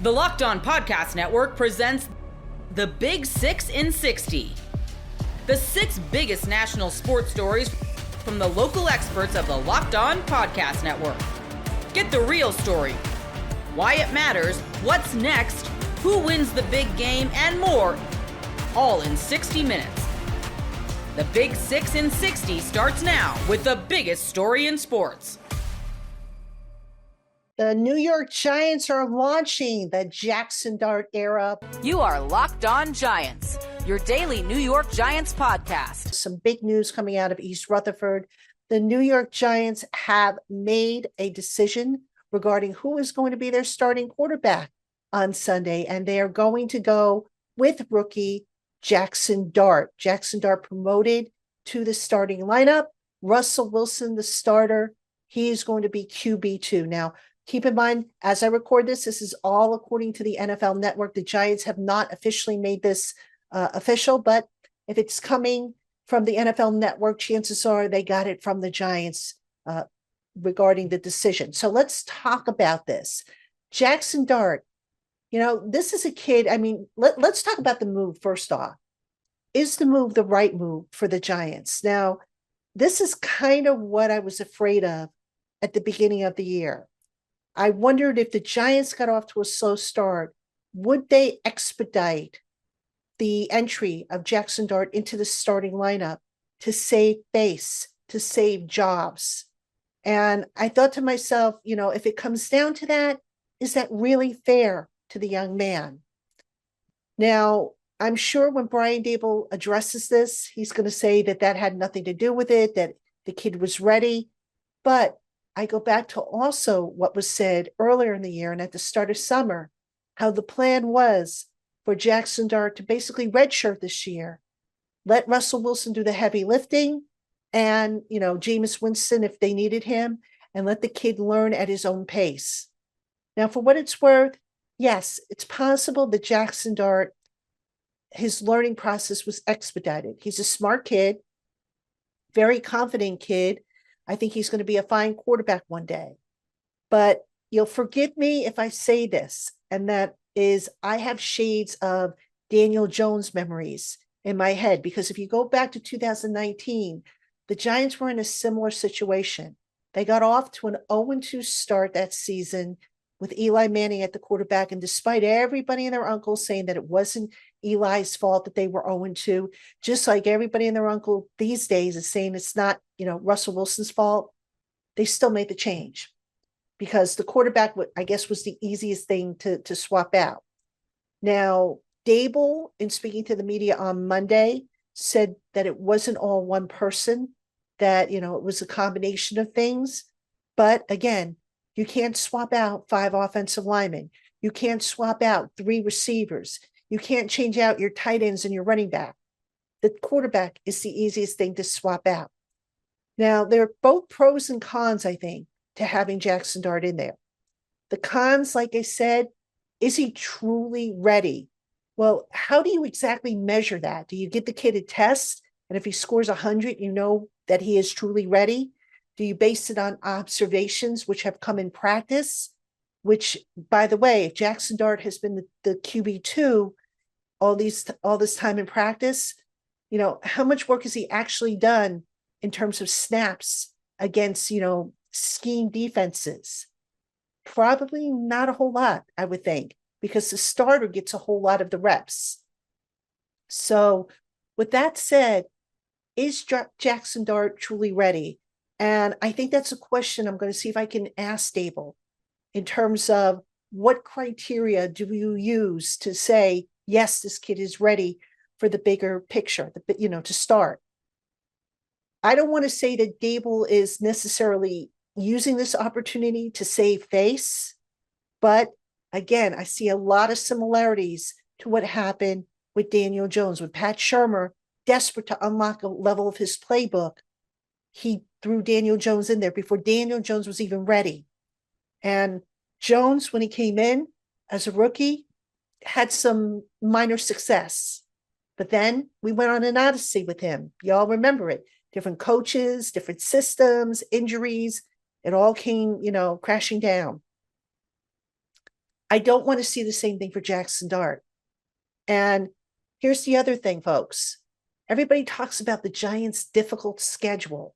The Locked On Podcast Network presents The Big 6 in 60. The 6 biggest national sports stories from the local experts of the Locked On Podcast Network. Get the real story, why it matters, what's next, who wins the big game, and more, all in 60 minutes. The Big 6 in 60 starts now with the biggest story in sports. The New York Giants are launching the Jaxson Dart era. You are Locked On Giants, your daily New York Giants podcast. Some big news coming out of East Rutherford. The New York Giants have made a decision regarding who is going to be their starting quarterback on Sunday, and they are going to go with rookie Jaxson Dart. Jaxson Dart promoted to the starting lineup. Russell Wilson, the starter, he is going to be QB2. Now, keep in mind, as I record this is all according to the NFL Network. The Giants have not officially made this official, but if it's coming from the NFL Network, chances are they got it from the Giants regarding the decision. So let's talk about this. Jaxson Dart, this is a kid. I mean, let's talk about the move first off. Is the move the right move for the Giants? Now, this is kind of what I was afraid of at the beginning of the year. I wondered if the Giants got off to a slow start, would they expedite the entry of Jaxson Dart into the starting lineup to save face, to save jobs? And I thought to myself, if it comes down to that, is that really fair to the young man? Now, I'm sure when Brian Daboll addresses this, he's going to say that had nothing to do with it, that the kid was ready. But I go back to also what was said earlier in the year and at the start of summer, how the plan was for Jaxson Dart to basically redshirt this year, let Russell Wilson do the heavy lifting and, Jameis Winston if they needed him, and let the kid learn at his own pace. Now, for what it's worth, yes, it's possible that Jaxson Dart, his learning process was expedited. He's a smart kid, very confident kid. I think he's going to be a fine quarterback one day. But you'll forgive me if I say this, and that is I have shades of Daniel Jones memories in my head, because if you go back to 2019, the Giants were in a similar situation. They got off to an 0-2 start that season with Eli Manning at the quarterback, and despite everybody and their uncle saying that it wasn't Eli's fault that they were 0-2, just like everybody and their uncle these days is saying it's not, Russell Wilson's fault, they still made the change because the quarterback, I guess, was the easiest thing to swap out. Now, Daboll, in speaking to the media on Monday, said that it wasn't all one person, that, it was a combination of things. But again, you can't swap out 5 offensive linemen. You can't swap out 3 receivers. You can't change out your tight ends and your running back. The quarterback is the easiest thing to swap out. Now, there are both pros and cons, I think, to having Jaxson Dart in there. The cons, like I said, is he truly ready? Well, how do you exactly measure that? Do you give the kid a test? And if he scores 100, you know that he is truly ready? Do you base it on observations which have come in practice? Which, by the way, if Jaxson Dart has been the QB2 all this time in practice, how much work has he actually done in terms of snaps against, scheme defenses? Probably not a whole lot, I would think, because the starter gets a whole lot of the reps. So with that said, is Jaxson Dart truly ready? And I think that's a question I'm going to see if I can ask Daboll in terms of what criteria do you use to say, yes, this kid is ready for the bigger picture, to start. I don't want to say that Daboll is necessarily using this opportunity to save face, but again, I see a lot of similarities to what happened with Daniel Jones, with Pat Shurmur, desperate to unlock a level of his playbook. He threw Daniel Jones in there before Daniel Jones was even ready. And Jones, when he came in as a rookie, had some minor success. But then we went on an odyssey with him. Y'all remember it. Different coaches, different systems, injuries. It all came, crashing down. I don't want to see the same thing for Jaxson Dart. And here's the other thing, folks. Everybody talks about the Giants' difficult schedule.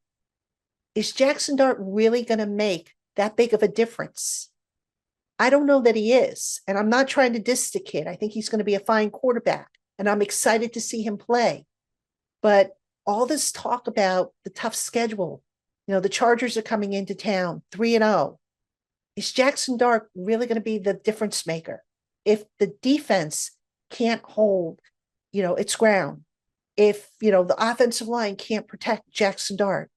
Is Jaxson Dart really going to make that big of a difference? I don't know that he is. And I'm not trying to diss the kid. I think he's going to be a fine quarterback. And I'm excited to see him play. But all this talk about the tough schedule, the Chargers are coming into town 3-0. Is Jaxson Dart really going to be the difference maker? If the defense can't hold, its ground, if, the offensive line can't protect Jaxson Dart,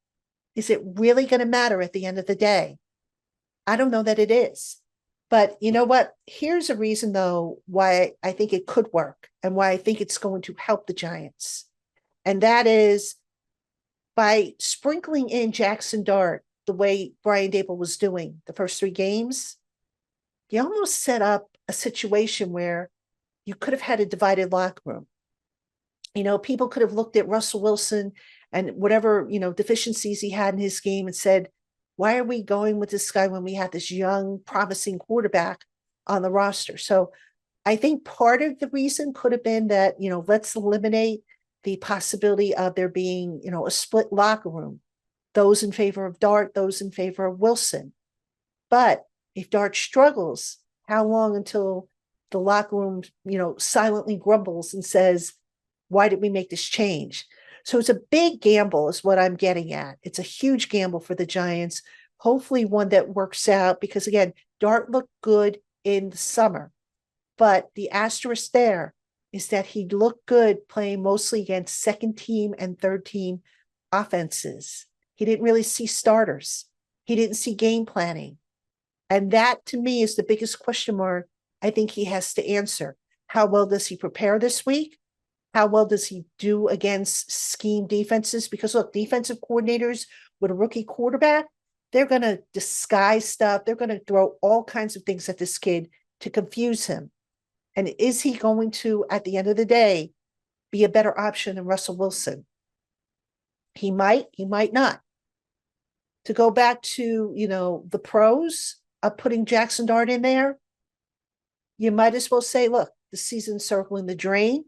is it really going to matter at the end of the day? I don't know that it is. But you know what? Here's a reason, though, why I think it could work and why I think it's going to help the Giants. And that is by sprinkling in Jaxson Dart the way Brian Daboll was doing the first 3 games, you almost set up a situation where you could have had a divided locker room. People could have looked at Russell Wilson and whatever, deficiencies he had in his game and said, why are we going with this guy when we have this young, promising quarterback on the roster? So I think part of the reason could have been that, let's eliminate the possibility of there being, a split locker room, those in favor of Dart, those in favor of Wilson. But if Dart struggles, how long until the locker room, silently grumbles and says, why did we make this change? So it's a big gamble is what I'm getting at. It's a huge gamble for the Giants, hopefully one that works out because, again, Dart looked good in the summer. But the asterisk there is that he looked good playing mostly against second team and third team offenses. He didn't really see starters. He didn't see game planning. And that, to me, is the biggest question mark I think he has to answer. How well does he prepare this week? How well does he do against scheme defenses? Because look, defensive coordinators with a rookie quarterback, they're going to disguise stuff. They're going to throw all kinds of things at this kid to confuse him. And is he going to, at the end of the day, be a better option than Russell Wilson? He might not. To go back to, the pros of putting Jaxson Dart in there, you might as well say, look, the season's circling the drain.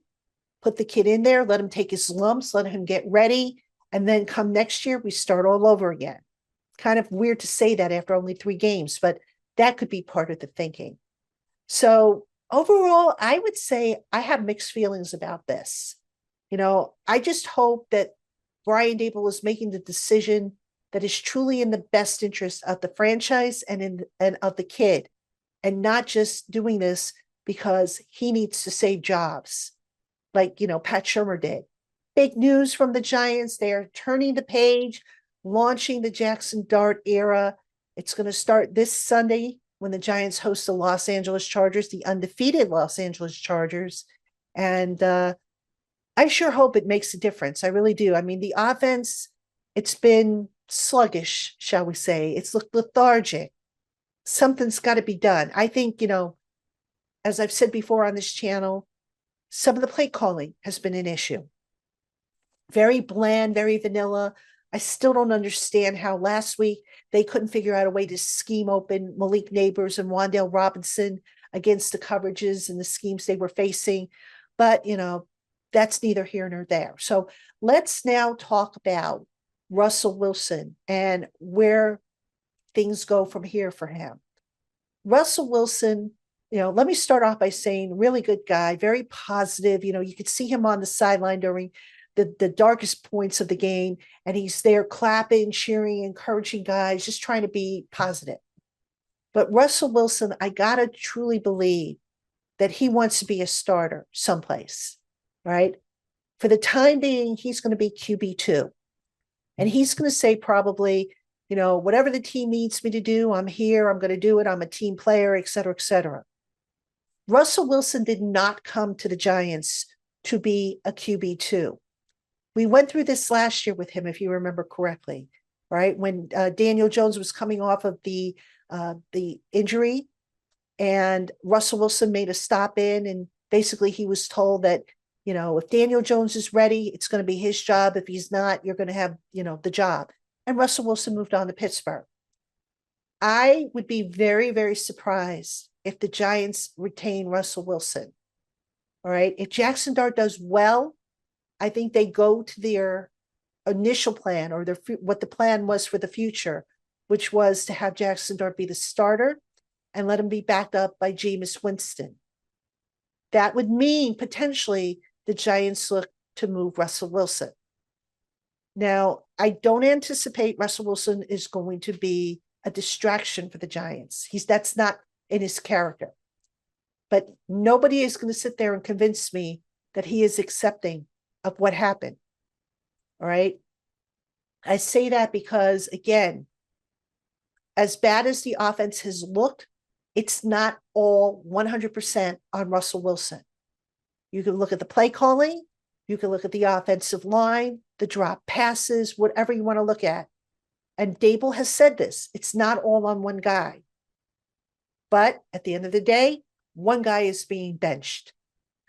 Put the kid in there, let him take his lumps, let him get ready, and then come next year, we start all over again. Kind of weird to say that after only 3 games, but that could be part of the thinking. So overall, I would say I have mixed feelings about this. I just hope that Brian Daboll is making the decision that is truly in the best interest of the franchise and of the kid, and not just doing this because he needs to save jobs. Like, Pat Shurmur did. Big news from the Giants. They are turning the page, launching the Jaxson Dart era. It's going to start this Sunday when the Giants host the Los Angeles Chargers, the undefeated Los Angeles Chargers. And I sure hope it makes a difference. I really do. I mean, the offense, it's been sluggish, shall we say. It's lethargic. Something's got to be done. I think, as I've said before on this channel, some of the play calling has been an issue. Very bland, very vanilla. I still don't understand how last week they couldn't figure out a way to scheme open Malik Neighbors and Wan'Dale Robinson against the coverages and the schemes they were facing. But, that's neither here nor there. So let's now talk about Russell Wilson and where things go from here for him. Russell Wilson, let me start off by saying really good guy, very positive. You could see him on the sideline during the darkest points of the game, and he's there clapping, cheering, encouraging guys, just trying to be positive. But Russell Wilson, I got to truly believe that he wants to be a starter someplace, right? For the time being, he's going to be QB2. And he's going to say probably, whatever the team needs me to do, I'm here, I'm going to do it, I'm a team player, et cetera, et cetera. Russell Wilson did not come to the Giants to be a QB2. We went through this last year with him, if you remember correctly, right? When Daniel Jones was coming off of the injury, and Russell Wilson made a stop in, and basically he was told that, if Daniel Jones is ready, it's going to be his job. If he's not, you're going to have, the job. And Russell Wilson moved on to Pittsburgh. I would be very, very surprised if the Giants retain Russell Wilson. All right. If Jaxson Dart does well, I think they go to their initial plan or what the plan was for the future, which was to have Jaxson Dart be the starter and let him be backed up by Jameis Winston. That would mean potentially the Giants look to move Russell Wilson. Now, I don't anticipate Russell Wilson is going to be a distraction for the Giants. That's not in his character. But nobody is going to sit there and convince me that he is accepting of what happened. All right. I say that because, again, as bad as the offense has looked, it's not all 100% on Russell Wilson. You can look at the play calling, you can look at the offensive line, the drop passes, whatever you want to look at. And Dable has said this, it's not all on one guy. But at the end of the day, one guy is being benched.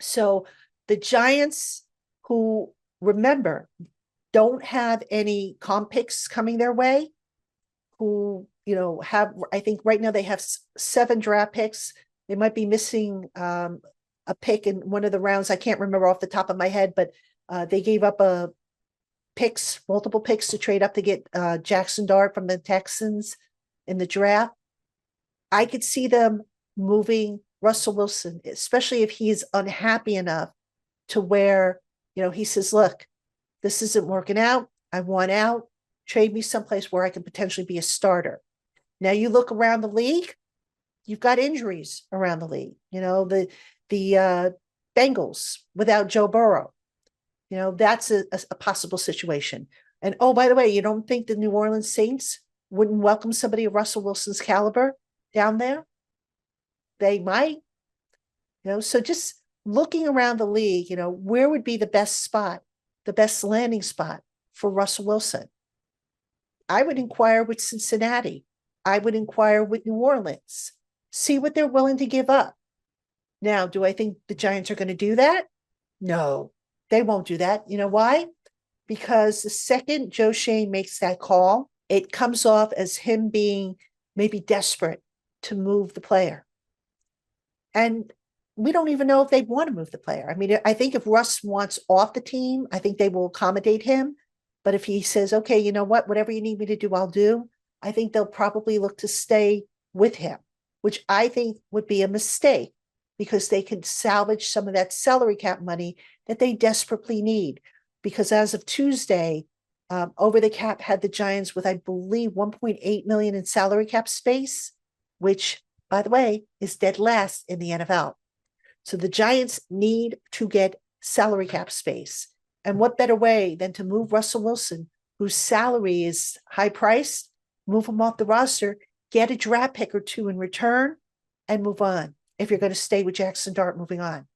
So the Giants, who, remember, don't have any comp picks coming their way, who, have, I think right now they have 7 draft picks. They might be missing a pick in one of the rounds. I can't remember off the top of my head, but they gave up multiple picks to trade up to get Jaxson Dart from the Texans in the draft. I could see them moving Russell Wilson, especially if he is unhappy enough to where, he says, look, this isn't working out. I want out. Trade me someplace where I can potentially be a starter. Now you look around the league, you've got injuries around the league. The Bengals without Joe Burrow, that's a possible situation. And oh, by the way, you don't think the New Orleans Saints wouldn't welcome somebody of Russell Wilson's caliber down there? They might, so just looking around the league, where would be the best spot, the best landing spot for Russell Wilson? I would inquire with Cincinnati. I would inquire with New Orleans, see what they're willing to give up. Now, do I think the Giants are going to do that? No, they won't do that. You know why? Because the second Joe Schoen makes that call, it comes off as him being maybe desperate to move the player. And we don't even know if they want to move the player. I mean, I think if Russ wants off the team, I think they will accommodate him. But if he says, okay, you know what, whatever you need me to do, I'll do, I think they'll probably look to stay with him, which I think would be a mistake because they can salvage some of that salary cap money that they desperately need. Because as of Tuesday, Over the Cap had the Giants with, I believe, $1.8 million in salary cap space, which, by the way, is dead last in the NFL. So the Giants need to get salary cap space. And what better way than to move Russell Wilson, whose salary is high priced, move him off the roster, get a draft pick or 2 in return, and move on. If you're going to stay with Jaxson Dart, moving on.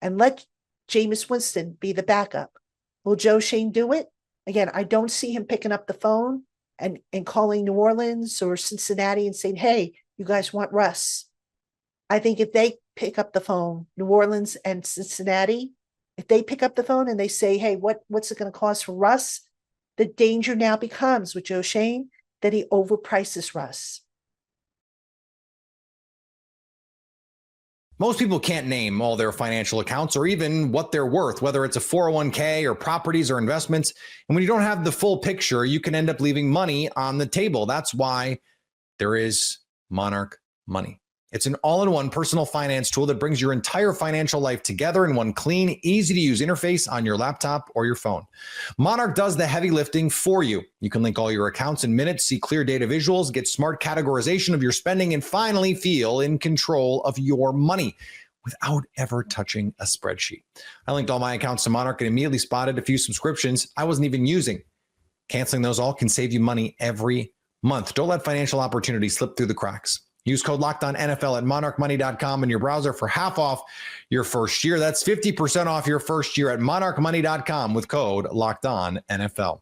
And let Jameis Winston be the backup. Will Joe Schoen do it? Again, I don't see him picking up the phone and calling New Orleans or Cincinnati and saying, hey, you guys want Russ. I think if they pick up the phone, New Orleans and Cincinnati, if they pick up the phone and they say, hey, what's it going to cost for Russ? The danger now becomes with Joe Schoen that he overprices Russ. Most people can't name all their financial accounts or even what they're worth, whether it's a 401k or properties or investments. And when you don't have the full picture, you can end up leaving money on the table. That's why there is Monarch Money. It's an all-in-one personal finance tool that brings your entire financial life together in one clean, easy-to-use interface on your laptop or your phone. Monarch does the heavy lifting for you. You can link all your accounts in minutes, see clear data visuals, get smart categorization of your spending, and finally feel in control of your money without ever touching a spreadsheet. I linked all my accounts to Monarch and immediately spotted a few subscriptions I wasn't even using. Canceling those all can save you money every month. Don't let financial opportunities slip through the cracks. Use code LOCKEDONNFL at monarchmoney.com in your browser for half off your first year. That's 50% off your first year at monarchmoney.com with code LOCKEDONNFL.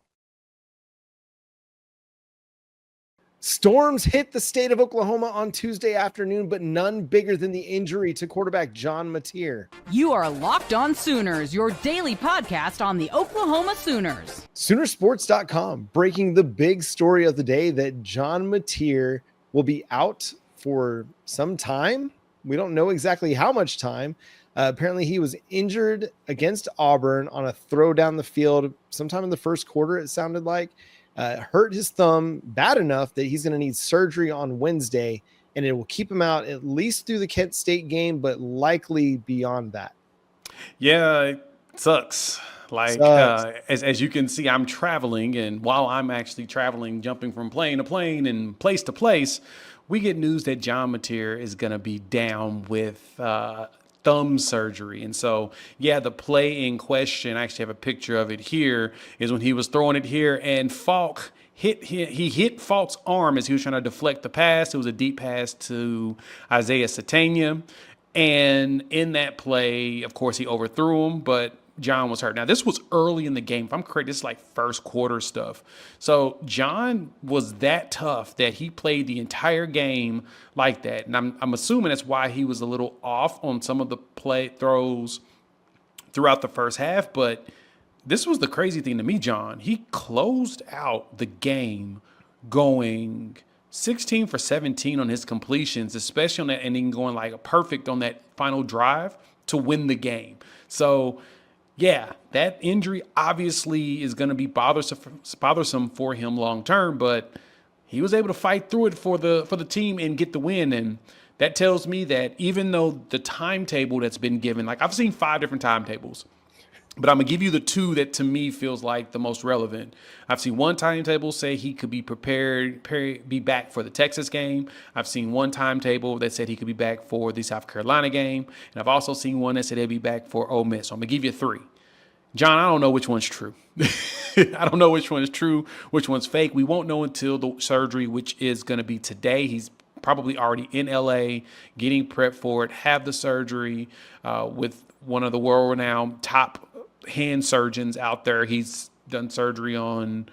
Storms hit the state of Oklahoma on Tuesday afternoon, but none bigger than the injury to quarterback John Mateer. You are Locked On Sooners, your daily podcast on the Oklahoma Sooners. Soonersports.com breaking the big story of the day that John Mateer will be out for some time. We don't know exactly how much time. Apparently he was injured against Auburn on a throw down the field sometime in the first quarter, it sounded like. Hurt his thumb bad enough that he's going to need surgery on Wednesday, and it will keep him out at least through the Kent State game, but likely beyond that. Yeah, it sucks. Like, as you can see, I'm traveling, and while I'm actually traveling, jumping from plane to plane and place to place, we get news that John Mateer is going to be down with thumb surgery. And so, yeah, the play in question, I actually have a picture of it here, is when he was throwing it here, and Falk hit Falk's arm as he was trying to deflect the pass. It was a deep pass to Isaiah Satania. And in that play, of course, he overthrew him, but John was hurt. Now, this was early in the game. If I'm correct, this is like first quarter stuff. So John was that tough that he played the entire game like that. And I'm assuming that's why he was a little off on some of the play throws throughout the first half. But this was the crazy thing to me, John. He closed out the game going 16 for 17 on his completions, especially on that ending, going like perfect on that final drive to win the game. So, yeah, that injury obviously is going to be bothersome for him long term, but he was able to fight through it for the team and get the win. And that tells me that even though the timetable that's been given, like I've seen 5 different timetables, but I'm going to give you the 2 that to me feels like the most relevant. I've seen one timetable say he could be be back for the Texas game. I've seen one timetable that said he could be back for the South Carolina game. And I've also seen one that said he'll be back for Ole Miss. So I'm going to give you 3. John, I don't know which one's true. I don't know which one is true, which one's fake. We won't know until the surgery, which is going to be today. He's probably already in LA getting prepped for it, have the surgery with one of the world-renowned top hand surgeons out there. He's done surgery on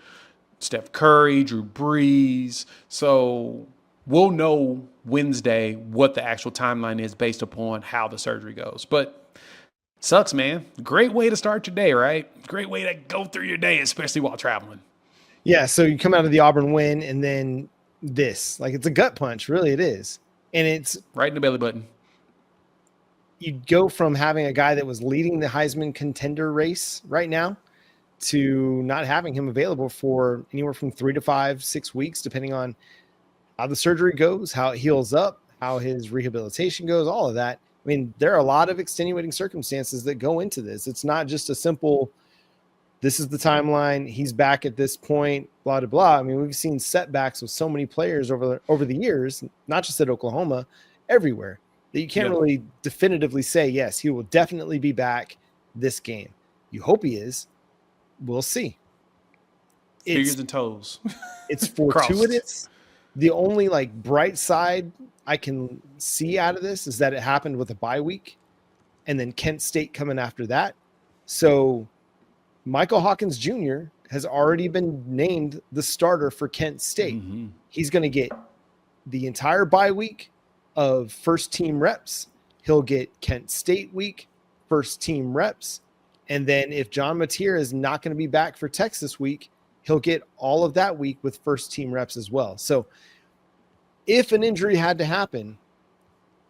Steph Curry, Drew Brees. So we'll know Wednesday what the actual timeline is based upon how the surgery goes. But sucks, man. Great way to start your day, right? Great way to go through your day, especially while traveling. Yeah, so you come out of the Auburn win and then this. Like, it's a gut punch, really it is. And it's right in the belly button. You go from having a guy that was leading the Heisman contender race right now to not having him available for anywhere from 3 to 5, 6 weeks, depending on how the surgery goes, how it heals up, how his rehabilitation goes, all of that. I mean, there are a lot of extenuating circumstances that go into this. It's not just a simple, this is the timeline, he's back at this point, blah, blah, blah. I mean, we've seen setbacks with so many players over the years, not just at Oklahoma, everywhere, that you can't really definitively say, yes, he will definitely be back this game. You hope he is. We'll see. Fingers and toes. It's fortuitous. The only like bright side I can see out of this is that it happened with a bye week and then Kent State coming after that. So Michael Hawkins Jr. has already been named the starter for Kent State. Mm-hmm. He's going to get the entire bye week of first team reps. He'll get Kent State week, first team reps. And then if John Mateer is not going to be back for Texas week, he'll get all of that week with first team reps as well. So if an injury had to happen,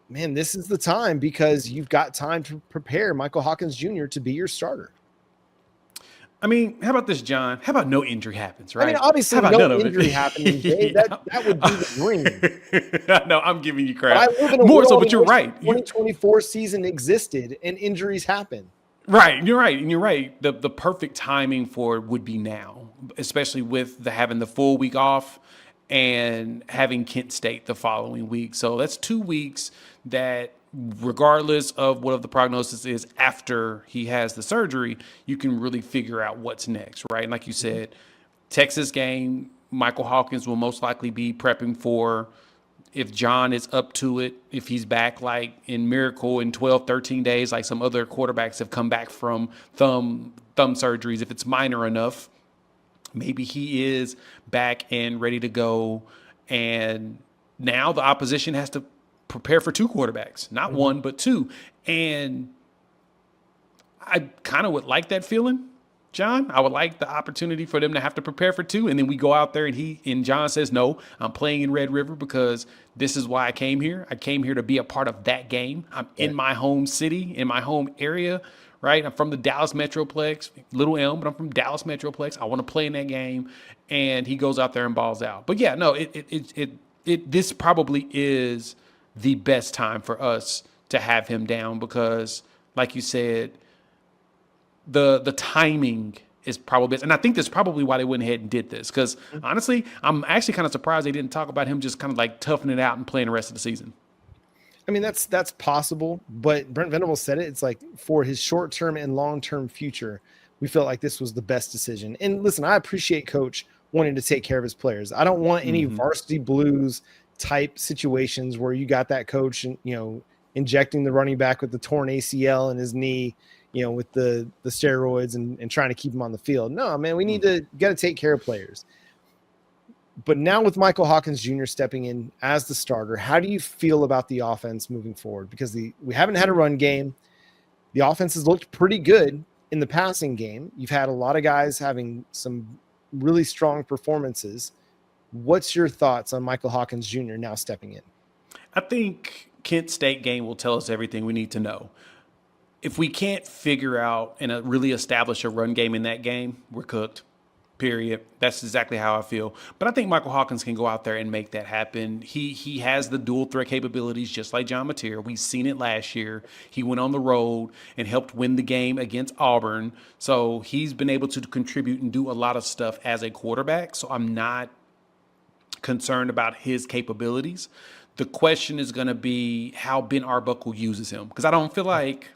man, this is the time because you've got time to prepare Michael Hawkins Jr. to be your starter. I mean, how about this, John? How about no injury happens, right? I mean, obviously, no injury happening, Jay. That would be the dream. No, I'm giving you crap. But I live in a More world so, but you're right. The 2024 season existed and injuries happen. Right, you're right, and you're right. The perfect timing for it would be now, especially with having the full week off and having Kent State the following week. So that's 2 weeks that, regardless of what the prognosis is after he has the surgery, you can really figure out what's next, right? And like you said, Texas game, Michael Hawkins will most likely be prepping for, if John is up to it, if he's back like in miracle in 12, 13 days, like some other quarterbacks have come back from thumb surgeries, if it's minor enough, maybe he is back and ready to go. And now the opposition has to prepare for 2 quarterbacks, not one, but 2. And I kind of would like that feeling John. I would like the opportunity for them to have to prepare for 2. And then we go out there and John says, no, I'm playing in Red River because this is why I came here. I came here to be a part of that game. I'm in my home city, in my home area, right? I'm from the Dallas Metroplex, Little Elm, but I'm from Dallas Metroplex. I want to play in that game. And he goes out there and balls out. But yeah, no, this probably is the best time for us to have him down because, like you said, the timing is probably best. And I think that's probably why they went ahead and did this. Because honestly, I'm actually kind of surprised they didn't talk about him just kind of like toughing it out and playing the rest of the season. I mean, that's possible, but Brent Venables said it. It's like for his short-term and long-term future, we felt like this was the best decision. And listen, I appreciate Coach wanting to take care of his players. I don't want any varsity blues type situations where you got that coach and, injecting the running back with the torn ACL in his knee, with the steroids and trying to keep him on the field. No, man, we got to take care of players. But now with Michael Hawkins Jr. stepping in as the starter, how do you feel about the offense moving forward? Because we haven't had a run game. The offense has looked pretty good in the passing game. You've had a lot of guys having some really strong performances. What's your thoughts on Michael Hawkins Jr. now stepping in? I think Kent State game will tell us everything we need to know. If we can't figure out and really establish a run game in that game, we're cooked. Period. That's exactly how I feel. But I think Michael Hawkins can go out there and make that happen. He has the dual threat capabilities, just like John Mateer. We've seen it last year. He went on the road and helped win the game against Auburn. So he's been able to contribute and do a lot of stuff as a quarterback. So I'm not concerned about his capabilities. The question is going to be how Ben Arbuckle uses him, because I don't feel like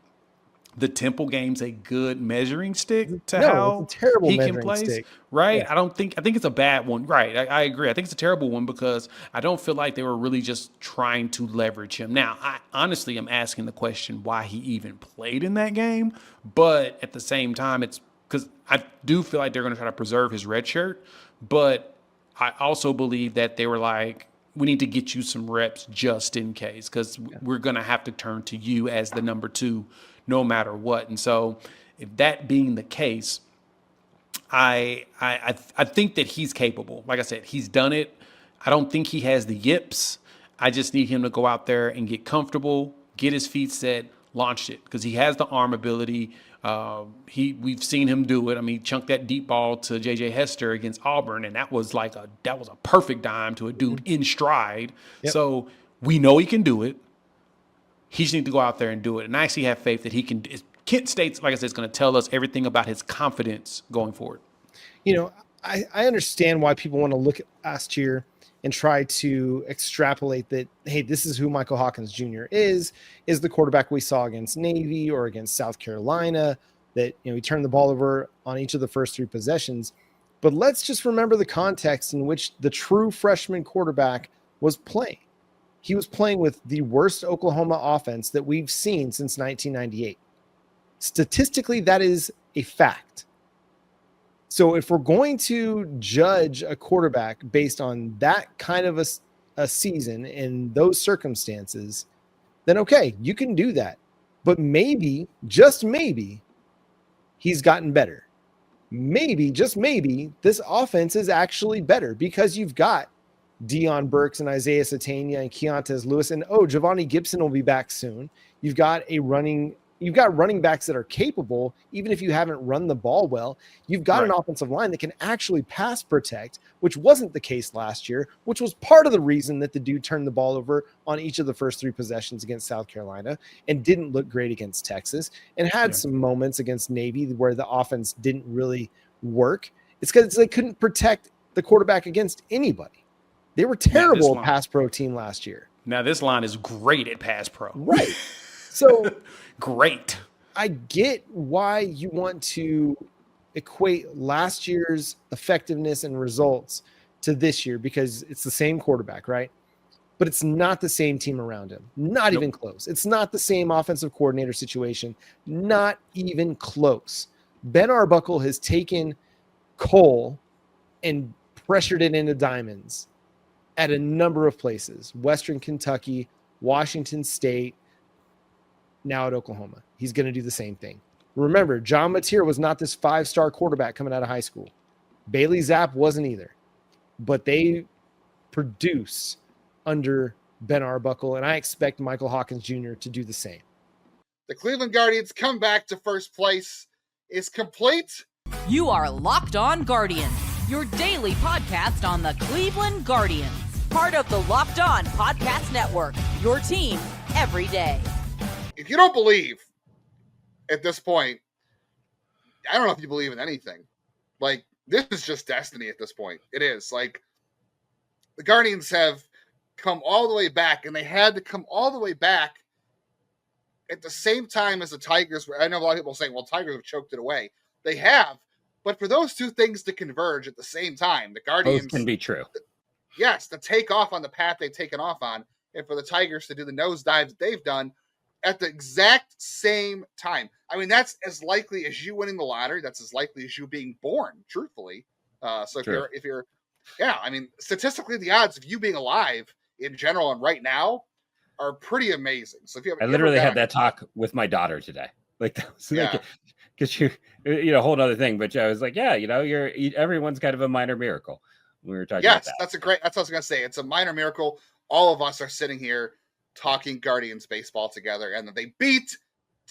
the Temple game's a good measuring stick to how he can play, right? Yeah. I think it's a bad one, right? I agree. I think it's a terrible one because I don't feel like they were really just trying to leverage him. Now, I honestly am asking the question why he even played in that game, but at the same time, it's because I do feel like they're going to try to preserve his red shirt, but I also believe that they were like, we need to get you some reps just in case, because we're going to have to turn to you as the number 2 no matter what. And so if that being the case, I think that he's capable. Like I said, he's done it. I don't think he has the yips. I just need him to go out there and get comfortable, get his feet set, launch it, because he has the arm ability. We've seen him do it. I mean, he chunked that deep ball to J.J. Hester against Auburn, and that was a perfect dime to a dude in stride. Yep. So we know he can do it. He just needs to go out there and do it. And I actually have faith that he can. Kent State, like I said, is going to tell us everything about his confidence going forward. I understand why people want to look at last year and try to extrapolate that, hey, this is who Michael Hawkins Jr. is the quarterback we saw against Navy or against South Carolina, that, he turned the ball over on each of the first 3 possessions. But let's just remember the context in which the true freshman quarterback was playing. He was playing with the worst Oklahoma offense that we've seen since 1998. Statistically, that is a fact. So if we're going to judge a quarterback based on that kind of a season in those circumstances, then okay, you can do that. But maybe, just maybe, he's gotten better. Maybe, just maybe, this offense is actually better because you've got Deion Burks and Isaiah Satania and Keontae Lewis, and Giovanni Gibson will be back soon. You've got running backs that are capable, even if you haven't run the ball well. You've got an offensive line that can actually pass protect, which wasn't the case last year, which was part of the reason that the dude turned the ball over on each of the first 3 possessions against South Carolina and didn't look great against Texas and had some moments against Navy where the offense didn't really work. It's because they couldn't protect the quarterback against anybody. They were terrible at pass pro team last year. Now this line is great at pass pro. Right. So great. I get why you want to equate last year's effectiveness and results to this year because it's the same quarterback, right? But it's not the same team around him. Not even close. It's not the same offensive coordinator situation. Not even close. Ben Arbuckle has taken Cole and pressured it into diamonds at a number of places. Western Kentucky, Washington State, now at Oklahoma. He's going to do the same thing. Remember, John Mateer was not this 5-star quarterback coming out of high school. Bailey Zapp wasn't either. But they produce under Ben Arbuckle, and I expect Michael Hawkins Jr. to do the same. The Cleveland Guardians come back to first place is complete. You are Locked On Guardians, your daily podcast on the Cleveland Guardians. Part of the Locked On Podcast Network, your team every day. If you don't believe at this point, I don't know if you believe in anything. Like, this is just destiny at this point. It is. Like, the Guardians have come all the way back, and they had to come all the way back at the same time as the Tigers. I know a lot of people saying, well, Tigers have choked it away. They have, but for those two things to converge at the same time, the Guardians both can be true. Yes, to take off on the path they've taken off on, and for the Tigers to do the nosedives that they've done at the exact same time. I mean, that's as likely as you winning the lottery. That's as likely as you being born, truthfully. So if you're, I mean, statistically, the odds of you being alive in general and right now are pretty amazing. So if you have, I literally had that talk with my daughter today. Like, that was like, because a whole other thing, but I was like, everyone's kind of a minor miracle. We were talking about that. That's what I was going to say. It's a minor miracle. All of us are sitting here talking Guardians baseball together, and they beat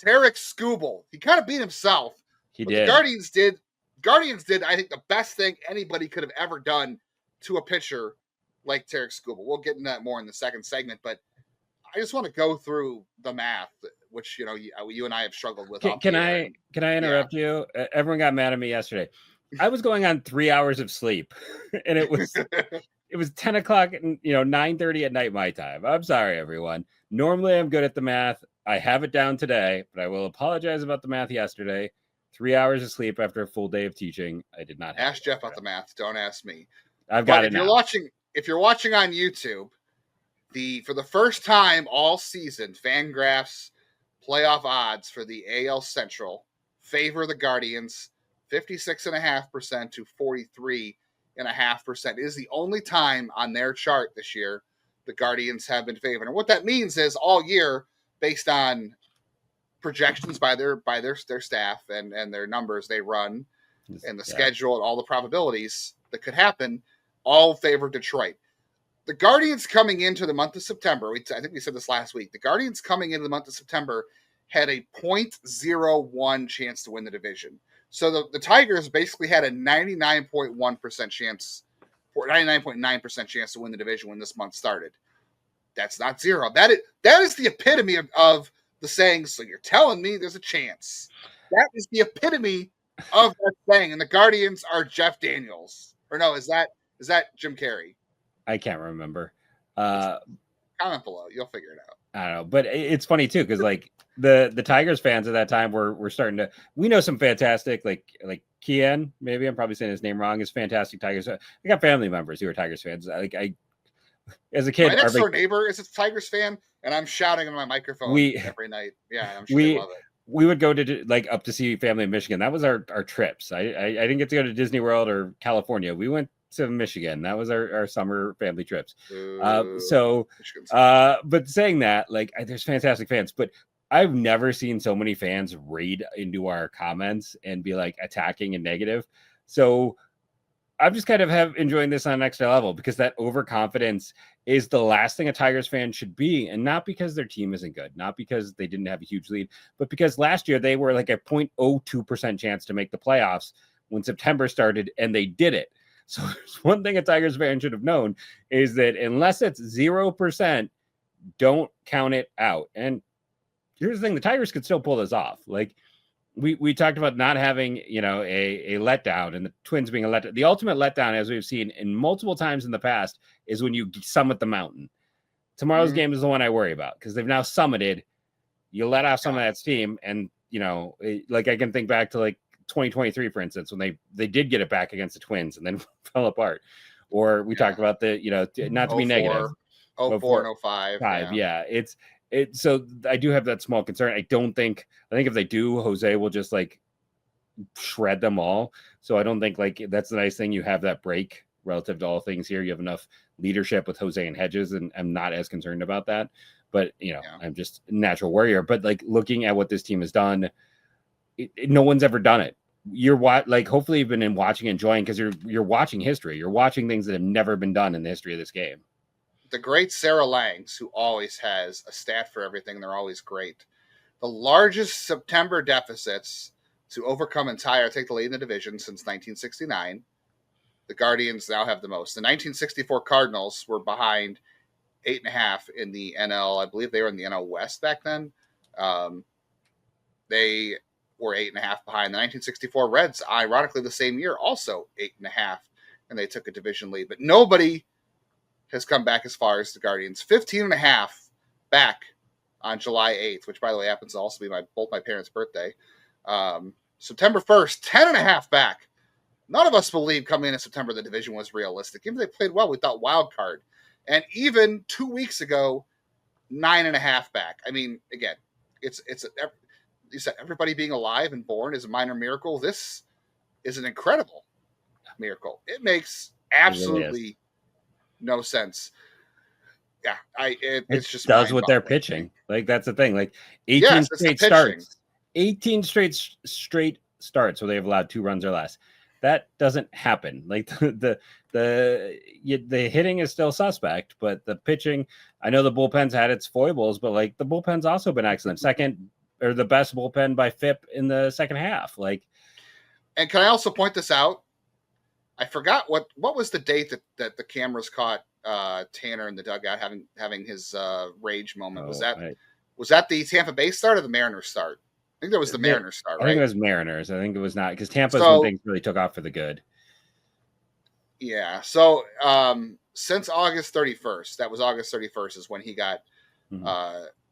Tarek Skubal. He kind of beat himself. He did. The Guardians did, I think, the best thing anybody could have ever done to a pitcher like Tarek Skubal. We'll get into that more in the second segment, but I just want to go through the math, which you and I have struggled with. Can I interrupt you? Everyone got mad at me yesterday. I was going on 3 hours of sleep, and it was 10 o'clock, 9:30 at night my time. I'm sorry, everyone. Normally, I'm good at the math. I have it down today, but I will apologize about the math yesterday. 3 hours of sleep after a full day of teaching. I did not have Ask Jeff about the math. Don't ask me. I've got it now. If you're watching on YouTube, for the first time all season, FanGraphs playoff odds for the AL Central favor the Guardians 56.5% to 43.5%. It is the only time on their chart this year the Guardians have been favored. And what that means is all year, based on projections by their staff and their numbers they run and the schedule and all the probabilities that could happen, all favor Detroit. The Guardians coming into the month of September, I think we said this last week, the Guardians coming into the month of September had a 0.01 chance to win the division. So the Tigers basically had a 99.1% chance, or 99.9% chance to win the division when this month started. That's not zero. That is the epitome of the saying, so you're telling me there's a chance. That is the epitome of that saying. And the Guardians are Jeff Daniels. Or no, is that Jim Carrey? I can't remember. Comment below. You'll figure it out. I don't know. But it's funny, too, because like the Tigers fans at that time were starting to – we know some fantastic, like Kian, maybe I'm probably saying his name wrong, is fantastic Tigers. I got family members who are Tigers fans. As a kid, my next door neighbor is a Tigers fan, and I'm shouting on my microphone every night. Yeah, I'm sure they love it. We would go to up to see family in Michigan. That was our trips. I didn't get to go to Disney World or California. We went to Michigan. That was our summer family trips. But saying that, there's fantastic fans, but I've never seen so many fans raid into our comments and be attacking and negative. So I'm just kind of enjoying this on an extra level because that overconfidence is the last thing a Tigers fan should be. And not because their team isn't good, not because they didn't have a huge lead, but because last year they were a 0.02% chance to make the playoffs when September started, and they did it. So one thing a Tigers fan should have known is that unless it's 0%, don't count it out. And here's the thing, the Tigers could still pull this off. We talked about not having, a letdown, and the Twins being a letdown. The ultimate letdown, as we've seen in multiple times in the past, is when you summit the mountain. Tomorrow's game is the one I worry about because they've now summited. You let off some of that steam, and I can think back to 2023, for instance, when they did get it back against the Twins and then fell apart. Or we talked about not to be negative. 04 and 05. Yeah. So I do have that small concern. I think if they do, Jose will just shred them all. So I don't think that's the nice thing. You have that break relative to all things here. You have enough leadership with Jose and Hedges, and I'm not as concerned about that. But I'm just a natural warrior. But looking at what this team has done, no one's ever done it. Hopefully you've been watching, enjoying, because you're watching history. You're watching things that have never been done in the history of this game. The great Sarah Langs, who always has a stat for everything. They're always great. The largest September deficits to overcome and take the lead in the division since 1969. The Guardians now have the most. The 1964 Cardinals were behind 8.5 in the NL. I believe they were in the NL West back then. They were 8.5 behind. The 1964 Reds, ironically, the same year, also 8.5, and they took a division lead. But nobody has come back as far as the Guardians. 15.5 back on July 8th, which, by the way, happens to also be both my parents' birthday. September 1st, 10.5 back. None of us believed coming into September the division was realistic. Even if they played well, we thought wild card. And even 2 weeks ago, 9.5 back. I mean, again, you said everybody being alive and born is a minor miracle. This is an incredible miracle. It makes absolutely no sense. Yeah, it's just does what they're pitching. Like, that's the thing. Like 18 straight starts. 18 straight starts where they've allowed 2 runs or less. That doesn't happen. Like the hitting is still suspect, but the pitching, I know the bullpen's had its foibles, but like the bullpen's also been excellent. Second, or the best bullpen by FIP in the second half. And can I also point this out? I forgot what was the date that the cameras caught Tanner in the dugout having his rage moment. Was that the Tampa Bay start or the Mariners start? I think that was the Mariners start, right? I think it was Mariners. I think it was not, because Tampa's when things really took off for the good. Yeah. So since August 31st, that was August 31st is when he got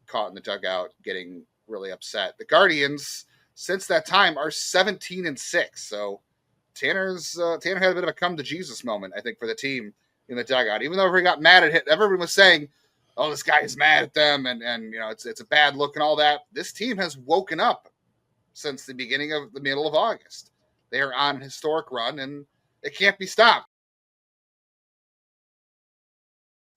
caught in the dugout getting really upset. The Guardians, since that time, are 17-6. So Tanner had a bit of a come to Jesus moment, I think, for the team in the dugout. Even though he got mad at it, everyone was saying, "Oh, this guy is mad at them," and it's a bad look and all that. This team has woken up since the beginning of the middle of August. They are on a historic run, and it can't be stopped.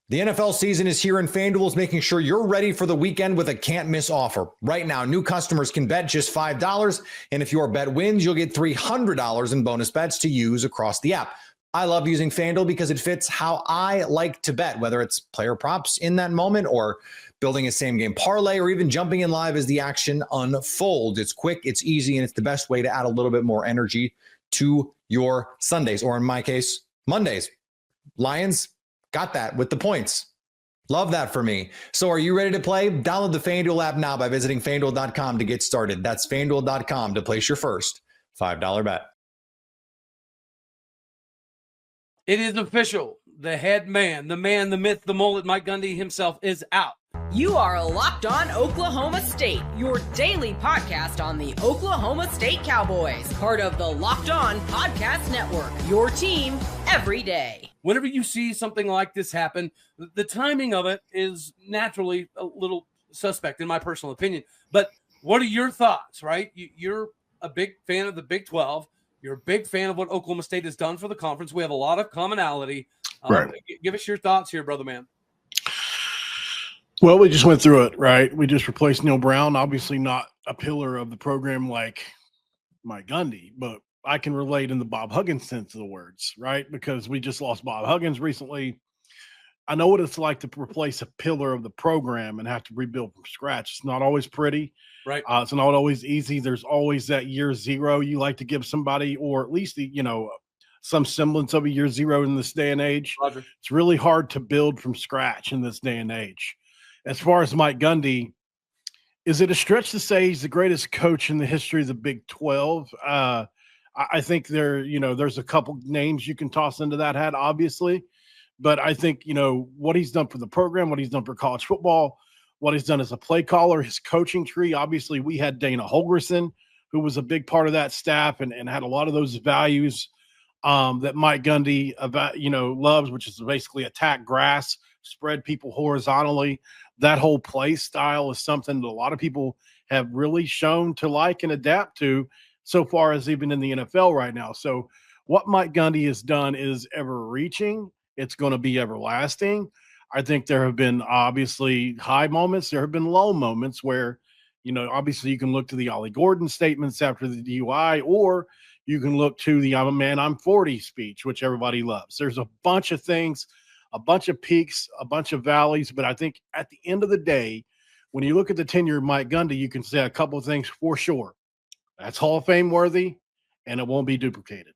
The NFL season is here, and FanDuel is making sure you're ready for the weekend with a can't-miss offer. Right now, new customers can bet just $5, and if your bet wins, you'll get $300 in bonus bets to use across the app. I love using FanDuel because it fits how I like to bet, whether it's player props in that moment or building a same-game parlay or even jumping in live as the action unfolds. It's quick, it's easy, and it's the best way to add a little bit more energy to your Sundays, or in my case, Mondays. Lions got that with the points. Love that for me. So are you ready to play? Download the FanDuel app now by visiting FanDuel.com to get started. That's FanDuel.com to place your first $5 bet. It is official. The head man, the myth, the mullet, Mike Gundy himself is out. You are Locked On Oklahoma State, your daily podcast on the Oklahoma State Cowboys, part of the Locked On Podcast Network, your team every day. Whenever you see something like this happen, the timing of it is naturally a little suspect in my personal opinion. But what are your thoughts, right? You're a big fan of the Big 12. You're a big fan of what Oklahoma State has done for the conference. We have a lot of commonality. Right. Give us your thoughts here, brother man. Well, we just went through it, right? We just replaced Neil Brown, obviously not a pillar of the program like Mike Gundy, but I can relate in the Bob Huggins sense of the words, right? Because we just lost Bob Huggins recently. I know what it's like to replace a pillar of the program and have to rebuild from scratch. It's not always pretty. Right. It's not always easy. There's always that year zero you like to give somebody, or at least, some semblance of a year zero in this day and age. Roger. It's really hard to build from scratch in this day and age. As far as Mike Gundy, is it a stretch to say he's the greatest coach in the history of the Big 12? I think there's a couple names you can toss into that hat, obviously. But I think, what he's done for the program, what he's done for college football, what he's done as a play caller, his coaching tree. Obviously, we had Dana Holgorsen, who was a big part of that staff and had a lot of those values that Mike Gundy, loves, which is basically attack grass, spread people horizontally. That whole play style is something that a lot of people have really shown to like and adapt to so far as even in the NFL right now. So what Mike Gundy has done is ever-reaching. It's going to be everlasting. I think there have been obviously high moments. There have been low moments where Obviously you can look to the Ollie Gordon statements after the DUI, or you can look to the I'm 40 speech, which everybody loves. There's a bunch of things, a bunch of peaks, a bunch of valleys. But I think at the end of the day, when you look at the tenure of Mike Gundy, you can say a couple of things for sure. That's Hall of Fame worthy, and it won't be duplicated.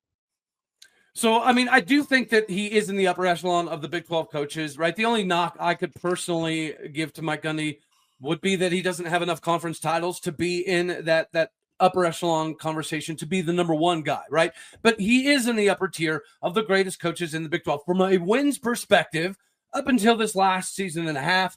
So, I do think that he is in the upper echelon of the Big 12 coaches, right? The only knock I could personally give to Mike Gundy would be that he doesn't have enough conference titles to be in that upper echelon conversation, to be the number one guy, right? But he is in the upper tier of the greatest coaches in the Big 12. From a wins perspective, up until this last season and a half,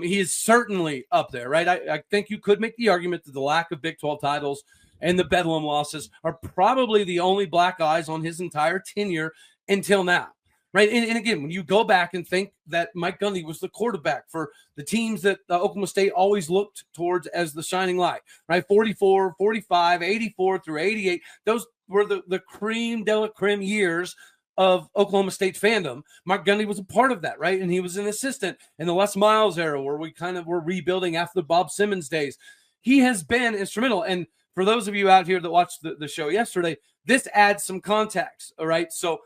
he is certainly up there, right? I think you could make the argument that the lack of Big 12 titles and the Bedlam losses are probably the only black eyes on his entire tenure until now, right? And again, when you go back and think that Mike Gundy was the quarterback for the teams that Oklahoma State always looked towards as the shining light, right? 44, 45, 84 through 88, those were the cream de la creme years of Oklahoma State's fandom. Mike Gundy was a part of that, right? And he was an assistant in the Les Miles era, where we kind of were rebuilding after the Bob Simmons days. He has been instrumental. And for those of you out here that watched the show yesterday, this adds some context, all right? So,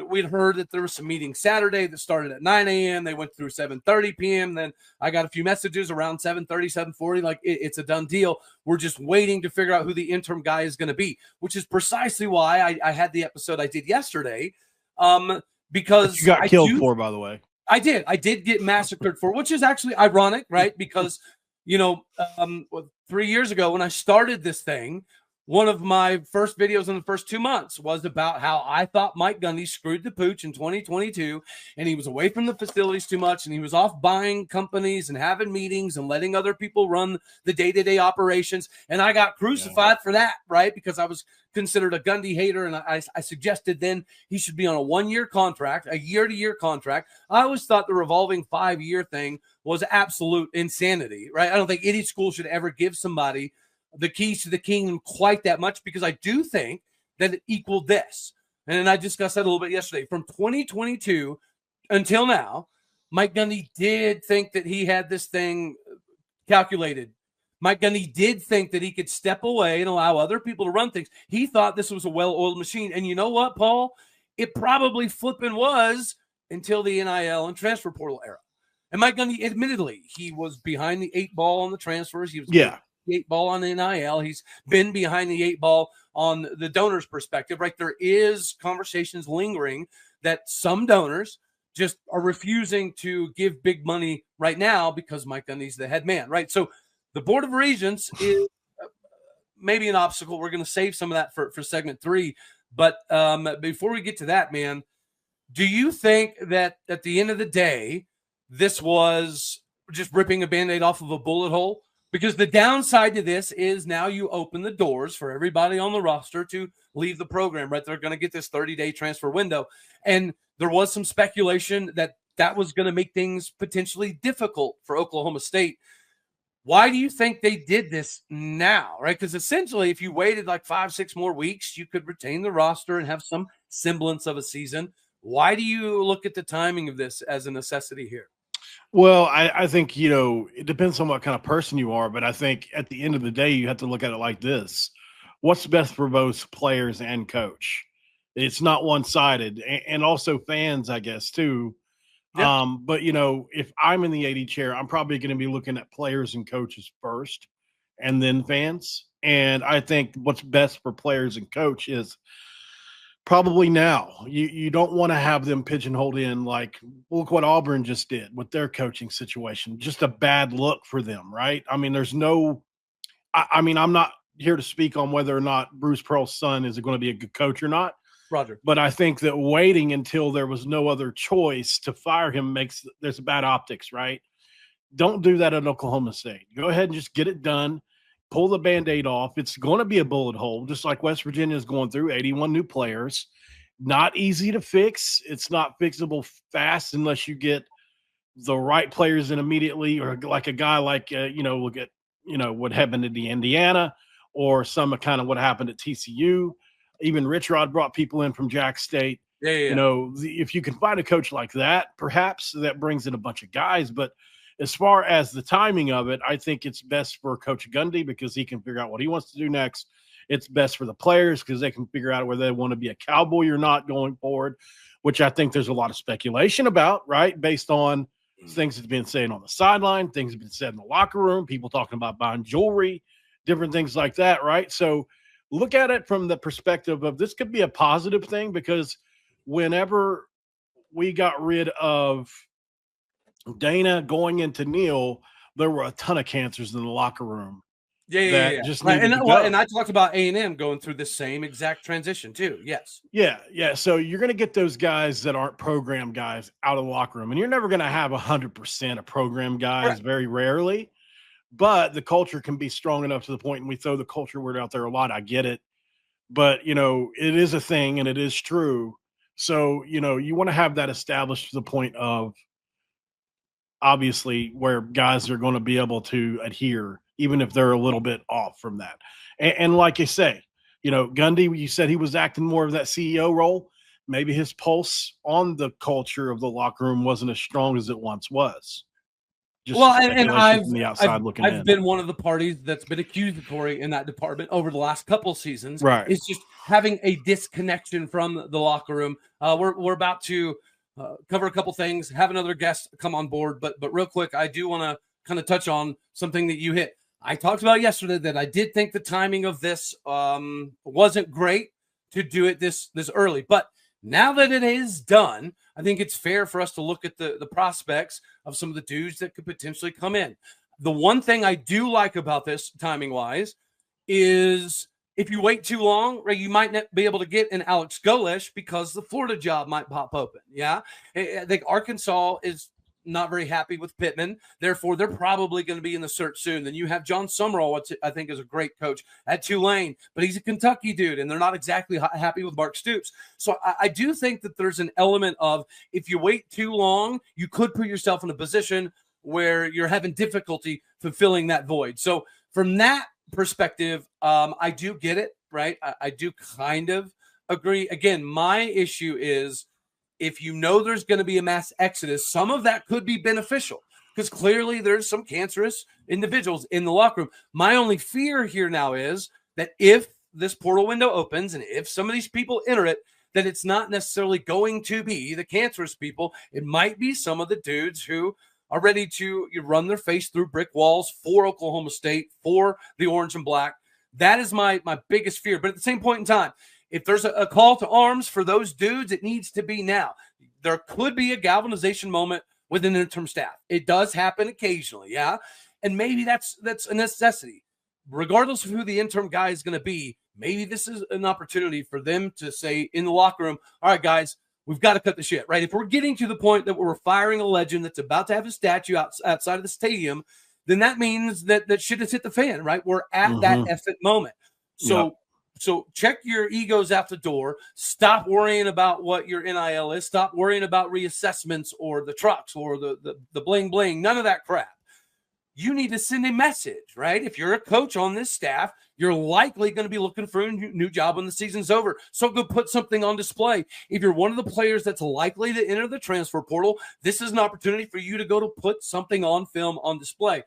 we'd heard that there was some meetings Saturday that started at 9 a.m. They went through 7:30 p.m. Then I got a few messages around 7:30, 7:40, like it's a done deal. We're just waiting to figure out who the interim guy is going to be, which is precisely why I had the episode I did yesterday, because you got killed for, by the way. I did get massacred for, which is actually ironic, right? Because 3 years ago when I started this thing, one of my first videos in the first 2 months was about how I thought Mike Gundy screwed the pooch in 2022, and he was away from the facilities too much, and he was off buying companies and having meetings and letting other people run the day-to-day operations. And I got crucified for that, right? Because I was considered a Gundy hater, and I suggested then he should be on a one-year contract, a year-to-year contract. I always thought the revolving 5-year thing was absolute insanity, right? I don't think any school should ever give somebody the keys to the kingdom quite that much, because I do think that it equaled this. And I discussed that a little bit yesterday. From 2022 until now, Mike Gundy did think that he had this thing calculated. Mike Gundy did think that he could step away and allow other people to run things. He thought this was a well-oiled machine. And you know what, Paul? It probably flipping was until the NIL and transfer portal era. And Mike Gundy, admittedly, he was behind the 8 ball on the transfers. He was the 8 ball on the NIL. He's been behind the 8 ball on the donors' perspective, right? There is conversations lingering that some donors just are refusing to give big money right now because Mike Gundy's the head man, right? So the Board of Regents is maybe an obstacle. We're going to save some of that for segment 3. But before we get to that, man, do you think that at the end of the day, this was just ripping a Band-Aid off of a bullet hole? Because the downside to this is now you open the doors for everybody on the roster to leave the program, right? They're going to get this 30-day transfer window. And there was some speculation that was going to make things potentially difficult for Oklahoma State. Why do you think they did this now, right? Because essentially, if you waited like 5-6 more weeks, you could retain the roster and have some semblance of a season. Why do you look at the timing of this as a necessity here? Well, I think, it depends on what kind of person you are, but I think at the end of the day, you have to look at it like this. What's best for both players and coach? It's not one-sided, and also fans, I guess, too. Yeah. But, if I'm in the 80 chair, I'm probably going to be looking at players and coaches first and then fans. And I think what's best for players and coach is probably now. You don't want to have them pigeonholed in like, look what Auburn just did with their coaching situation. Just a bad look for them, right? I mean, I'm not here to speak on whether or not Bruce Pearl's son is going to be a good coach or not. Roger. But I think that waiting until there was no other choice to fire him there's bad optics, right? Don't do that at Oklahoma State. Go ahead and just get it done. Pull the Band-Aid off. It's going to be a bullet hole, just like West Virginia is going through 81 new players. Not easy to fix. It's not fixable fast unless you get the right players in immediately, or like a guy like, look at, what happened at Indiana, or some kind of what happened at TCU. Even Rich Rod brought people in from Jack State. Yeah. If you can find a coach like that, perhaps that brings in a bunch of guys. But As far as the timing of it, I think it's best for Coach Gundy because he can figure out what he wants to do next. It's best for the players because they can figure out whether they want to be a Cowboy or not going forward, which I think there's a lot of speculation about, right? Based on things that's been said on the sideline, things have been said in the locker room, people talking about buying jewelry, different things like that, right? So look at it from the perspective of this could be a positive thing because whenever we got rid of Dana going into Neil, there were a ton of cancers in the locker room. Yeah. Just right. needed to go. And I talked about A&M going through the same exact transition too. Yes. Yeah. So you're going to get those guys that aren't program guys out of the locker room, and you're never going to have 100% of program guys, right. Very rarely. But the culture can be strong enough to the point, and we throw the culture word out there a lot. I get it, but it is a thing, and it is true. So you want to have that established to the point of obviously where guys are going to be able to adhere, even if they're a little bit off from that. And like you say, Gundy, you said he was acting more of that CEO role. Maybe his pulse on the culture of the locker room wasn't as strong as it once was. And I've in. been one of the parties that's been accusatory in that department over the last couple seasons. Right. It's just having a disconnection from the locker room. We're about to cover a couple things, have another guest come on board, but real quick, I do want to kind of touch on something that you hit. I talked about yesterday that I did think the timing of this wasn't great to do it this early, but now that it is done, I think it's fair for us to look at the prospects of some of the dudes that could potentially come in. The one thing I do like about this timing-wise is if you wait too long, right, you might not be able to get an Alex Golesh because the Florida job might pop open. Yeah, I think Arkansas is not very happy with Pittman. Therefore, they're probably going to be in the search soon. Then you have John Summerall, which I think is a great coach at Tulane, but he's a Kentucky dude, and they're not exactly happy with Mark Stoops. So I do think that there's an element of if you wait too long, you could put yourself in a position where you're having difficulty fulfilling that void. So from that perspective, I do get it, right? I do kind of agree. Again, my issue is if there's going to be a mass exodus, some of that could be beneficial because clearly there's some cancerous individuals in the locker room. My only fear here now is that if this portal window opens and if some of these people enter it, that it's not necessarily going to be the cancerous people. It might be some of the dudes who are ready to run their face through brick walls for Oklahoma State, for the orange and black. That is my biggest fear. But at the same point in time, if there's a call to arms for those dudes, it needs to be now. There could be a galvanization moment with an interim staff. It does happen occasionally, yeah? And maybe that's a necessity. Regardless of who the interim guy is going to be, maybe this is an opportunity for them to say in the locker room, all right, guys, we've got to cut the shit, right? If we're getting to the point that we're firing a legend that's about to have a statue outside of the stadium, then that means that shit has hit the fan, right? We're at that effort moment. So check your egos out the door. Stop worrying about what your NIL is. Stop worrying about reassessments or the trucks or the bling bling. None of that crap. You need to send a message, right? If you're a coach on this staff, you're likely going to be looking for a new job when the season's over. So go put something on display. If you're one of the players that's likely to enter the transfer portal, this is an opportunity for you to go to put something on film on display.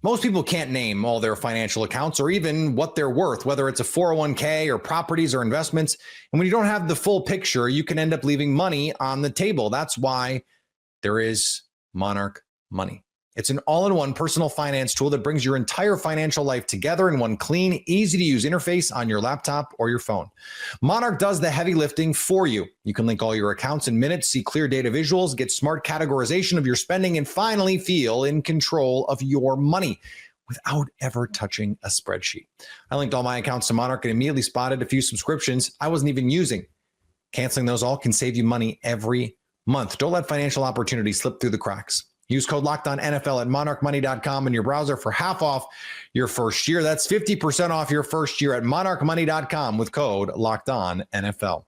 Most people can't name all their financial accounts or even what they're worth, whether it's a 401k or properties or investments. And when you don't have the full picture, you can end up leaving money on the table. That's why there is Monarch Money. It's an all-in-one personal finance tool that brings your entire financial life together in one clean, easy-to-use interface on your laptop or your phone. Monarch does the heavy lifting for you. You can link all your accounts in minutes, see clear data visuals, get smart categorization of your spending, and finally feel in control of your money without ever touching a spreadsheet. I linked all my accounts to Monarch and immediately spotted a few subscriptions I wasn't even using. Canceling those all can save you money every month. Don't let financial opportunities slip through the cracks. Use code LOCKEDONNFL at monarchmoney.com in your browser for half off your first year. That's 50% off your first year at monarchmoney.com with code LOCKEDONNFL.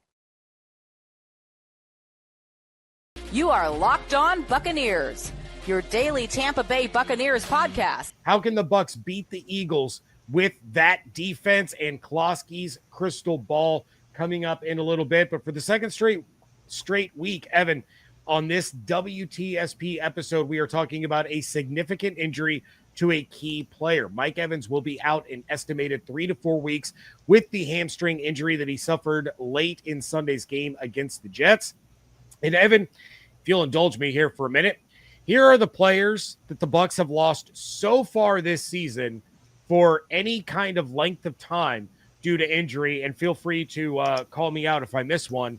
You are Locked On Buccaneers, your daily Tampa Bay Buccaneers podcast. How can the Bucs beat the Eagles with that defense and Klosky's crystal ball coming up in a little bit? But for the second straight week, Evan, On this WTSP episode, we are talking about a significant injury to a key player. Mike Evans will be out an estimated 3 to 4 weeks with the hamstring injury that he suffered late in Sunday's game against the Jets. And Evan, if you'll indulge me here for a minute, here are the players that the Bucs have lost so far this season for any kind of length of time due to injury. And feel free to call me out if I miss one.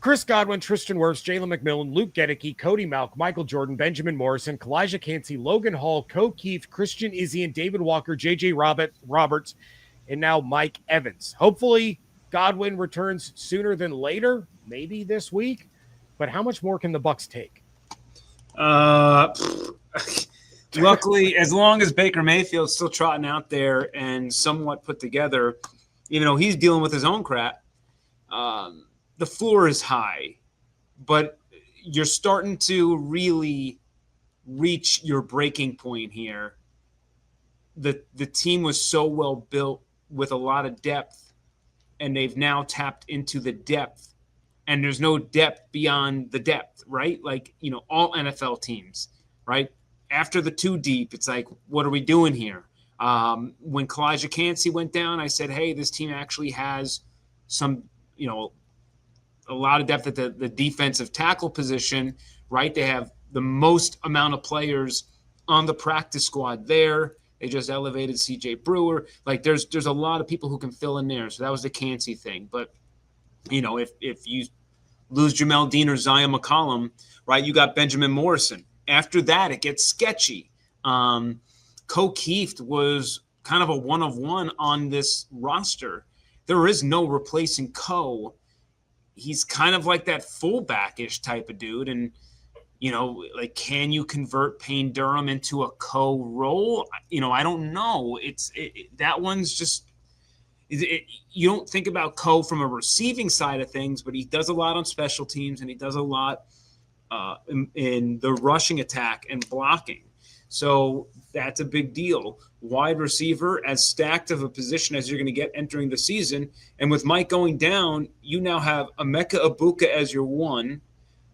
Chris Godwin, Tristan Wirfs, Jalen McMillan, Luke Gedeke, Cody Malk, Michael Jordan, Benjamin Morrison, Kalijah Cansey, Logan Hall, Ko Keith, Christian Izzy, David Walker, J.J. Roberts, and now Mike Evans. Hopefully, Godwin returns sooner than later, maybe this week. But how much more can the Bucs take? Luckily, as long as Baker Mayfield's still trotting out there and somewhat put together, even though he's dealing with his own crap, the floor is high, but you're starting to really reach your breaking point here. The team was so well built with a lot of depth, and they've now tapped into the depth, and there's no depth beyond the depth, right? Like, all NFL teams, right? After the 2 deep, it's like, what are we doing here? When Kalijah Cansey went down, I said, hey, this team actually has some, a lot of depth at the defensive tackle position, right? They have the most amount of players on the practice squad there. They just elevated CJ Brewer. Like there's a lot of people who can fill in there. So that was the Cansey thing. But, if you lose Jamel Dean or Zion McCollum, right, you got Benjamin Morrison. After that, it gets sketchy. Ko Keith was kind of a one-of-one on this roster. There is no replacing Ko. He's kind of like that fullback-ish type of dude. And, can you convert Payne Durham into a Ko role? I don't know. That one's just you don't think about Ko from a receiving side of things, but he does a lot on special teams, and he does a lot in the rushing attack and blocking. So that's a big deal. Wide receiver, as stacked of a position as you're going to get entering the season. And with Mike going down, you now have Emeka Egbuka as your 1,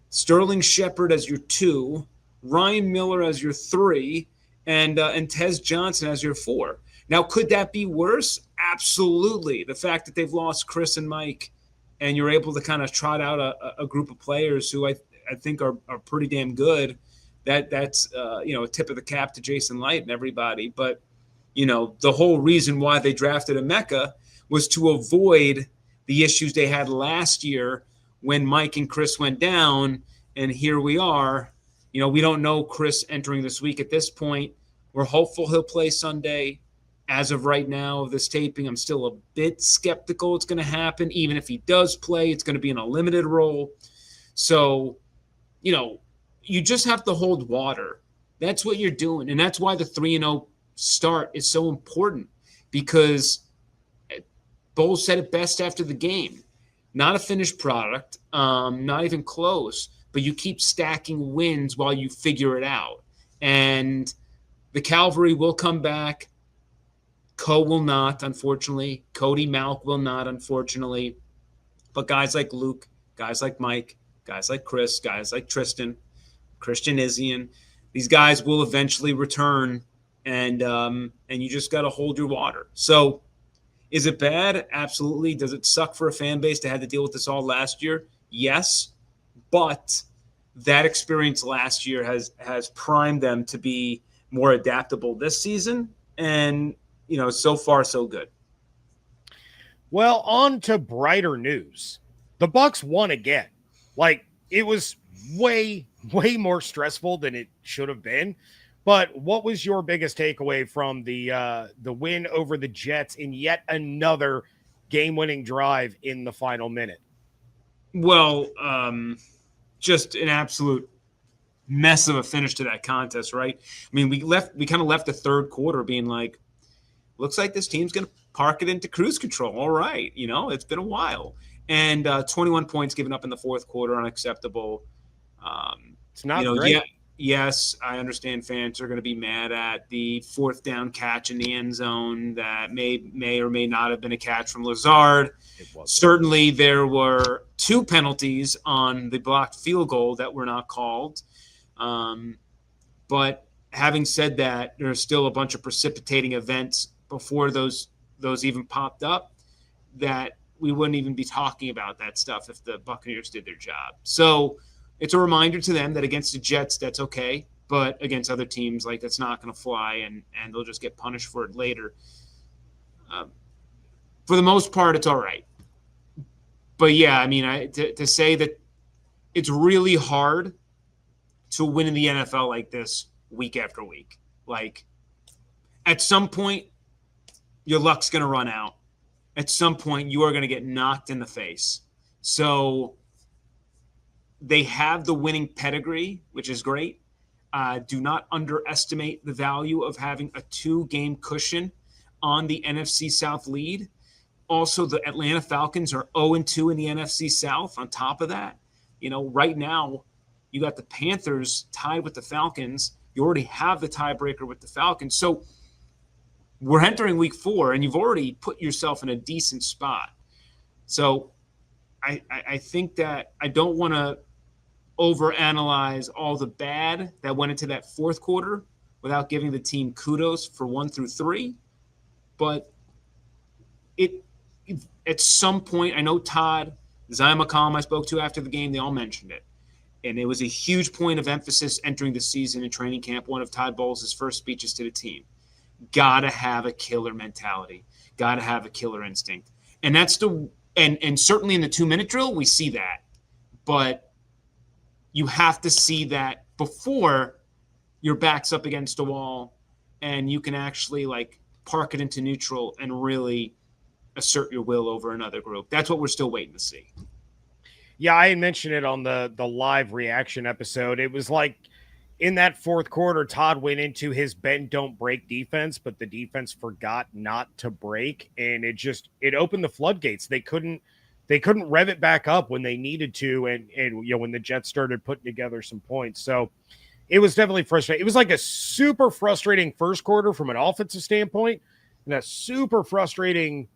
Sterling Shepard as your 2, Ryan Miller as your 3, and Tez Johnson as your 4. Now, could that be worse? Absolutely. The fact that they've lost Chris and Mike, and you're able to kind of trot out a group of players who I think are pretty damn good. That's a tip of the cap to Jason Light and everybody. But, the whole reason why they drafted Emeka was to avoid the issues they had last year when Mike and Chris went down. And here we are. We don't know Chris entering this week at this point. We're hopeful he'll play Sunday. As of right now, of this taping, I'm still a bit skeptical it's going to happen. Even if he does play, it's going to be in a limited role. So, you just have to hold water. That's what you're doing. And that's why the 3-0 start is so important, because Bowles said it best after the game. Not a finished product, not even close, but you keep stacking wins while you figure it out. And the cavalry will come back. Ko will not, unfortunately. Cody Malk will not, unfortunately. But guys like Luke, guys like Mike, guys like Chris, guys like Tristan, Christian Izzy, these guys will eventually return, and you just got to hold your water. So is it bad? Absolutely. Does it suck for a fan base to have to deal with this all last year? Yes. But that experience last year has primed them to be more adaptable this season. And, so far, so good. Well, on to brighter news. The Bucs won again. Like, it was way more stressful than it should have been. But what was your biggest takeaway from the win over the Jets in yet another game-winning drive in the final minute? Well, just an absolute mess of a finish to that contest, right? I mean, we kind of left the third quarter being like, looks like this team's going to park it into cruise control. All right. It's been a while. And 21 points given up in the fourth quarter, unacceptable. It's not great. yes, I understand fans are going to be mad at the 4th down catch in the end zone that may or may not have been a catch from Lazard. Certainly, there were 2 penalties on the blocked field goal that were not called. But having said that, there's still a bunch of precipitating events before those even popped up that we wouldn't even be talking about that stuff if the Buccaneers did their job. So it's a reminder to them that against the Jets, that's okay, but against other teams, like, that's not going to fly, and they'll just get punished for it later. For the most part, it's all right. But yeah, I mean, to say that it's really hard to win in the NFL like this week after week. Like, at some point, your luck's going to run out. At some point, you are going to get knocked in the face. So they have the winning pedigree, which is great. Do not underestimate the value of having a 2-game cushion on the NFC South lead. Also, the Atlanta Falcons are 0-2 in the NFC South. On top of that, right now, you got the Panthers tied with the Falcons. You already have the tiebreaker with the Falcons. So we're entering week 4, and you've already put yourself in a decent spot. So I think that I don't want to overanalyze all the bad that went into that 4th quarter without giving the team kudos for 1 through 3. But at some point, I know Todd, Zion McCollum I spoke to after the game, they all mentioned it. And it was a huge point of emphasis entering the season in training camp, one of Todd Bowles' first speeches to the team. Got to have a killer mentality. Got to have a killer instinct. And that's and certainly in the 2-minute drill, we see that. But you have to see that before your back's up against a wall and you can actually, like, park it into neutral and really assert your will over another group. That's what we're still waiting to see. Yeah, I had mentioned it on the live reaction episode. It was like in that 4th quarter, Todd went into his bend, don't break defense, but the defense forgot not to break. And it opened the floodgates. They couldn't rev it back up when they needed to. And when the Jets started putting together some points. So it was definitely frustrating. It was like a super frustrating first quarter from an offensive standpoint, and a super frustrating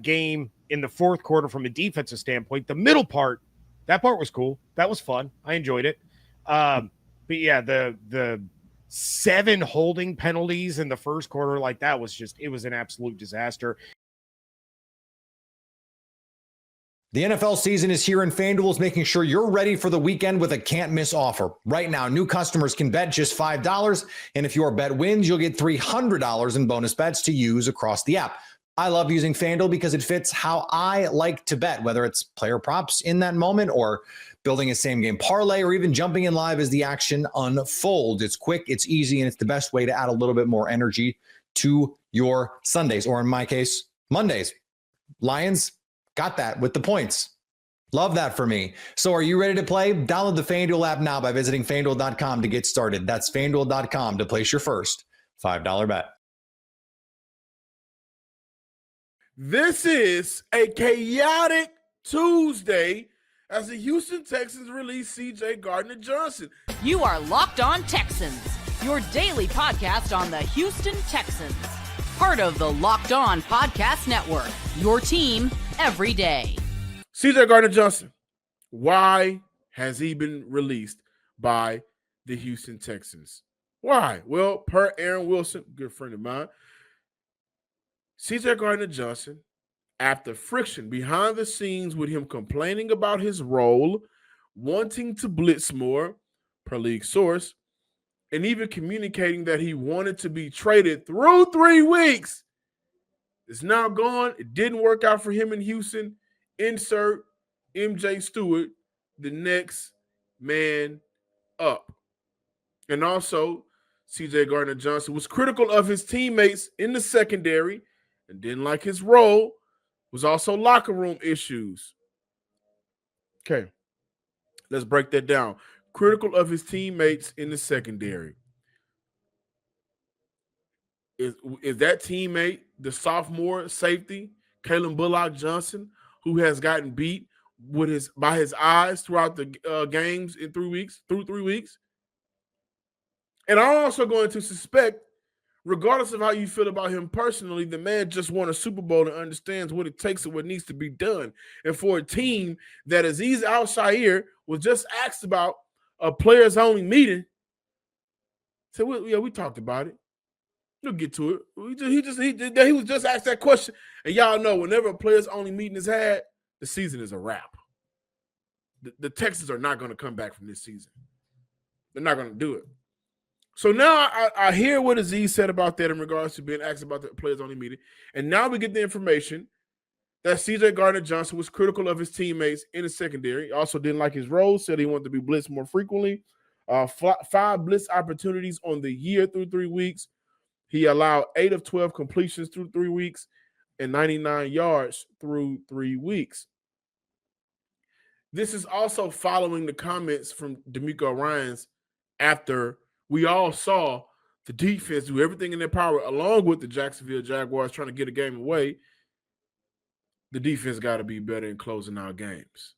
game in the 4th quarter from a defensive standpoint. The middle part, that part was cool. That was fun. I enjoyed it. But yeah, the 7 holding penalties in the first quarter, like, that was it was an absolute disaster. The NFL season is here, and FanDuel is making sure you're ready for the weekend with a can't-miss offer. Right now, new customers can bet just $5, and if your bet wins, you'll get $300 in bonus bets to use across the app. I love using FanDuel because it fits how I like to bet, whether it's player props in that moment or building a same-game parlay or even jumping in live as the action unfolds. It's quick, it's easy, and it's the best way to add a little bit more energy to your Sundays, or in my case, Mondays. Lions got that with the points. Love that for me. So are you ready to play? Download the FanDuel app now by visiting FanDuel.com to get started. That's FanDuel.com to place your first $5 bet. This is a chaotic Tuesday as the Houston Texans release C.J. Gardner-Johnson. You are Locked On Texans, your daily podcast on the Houston Texans. Part of the Locked On Podcast Network, your team every day. C.J. Gardner-Johnson, why has he been released by the Houston Texans? Why? Well, per Aaron Wilson, good friend of mine, C.J. Gardner-Johnson, after friction behind the scenes with him complaining about his role, wanting to blitz more, per league source, and even communicating that he wanted to be traded through 3 weeks, is now gone. It didn't work out for him in Houston. Insert MJ Stewart, the next man up. And also, C.J. Gardner-Johnson was critical of his teammates in the secondary and didn't like his role. Was also locker room issues. Okay, let's break that down. Critical of his teammates in the secondary. Is that teammate the sophomore safety, Kalen Bullock Johnson, who has gotten beat by his eyes throughout the games in 3 weeks? Through 3 weeks, And I'm also going to suspect, regardless of how you feel about him personally, the man just won a Super Bowl and understands what it takes and what needs to be done. And for a team that Azeez Al-Shaair was just asked about a players-only meeting, said, well, yeah, we talked about it. We'll get to it. He was just asked that question. And y'all know whenever a players-only meeting is had, the season is a wrap. The Texans are not going to come back from this season. They're not going to do it. So now I hear what Azeez said about that in regards to being asked about the players-only meeting. And now we get the information that C.J. Gardner-Johnson was critical of his teammates in the secondary. He also didn't like his role, said he wanted to be blitzed more frequently. 5 blitz opportunities on the year through 3 weeks. He allowed 8 of 12 completions through 3 weeks and 99 yards through 3 weeks. This is also following the comments from DeMeco Ryans after we all saw the defense do everything in their power, along with the Jacksonville Jaguars trying to get a game away. The defense got to be better in closing out games.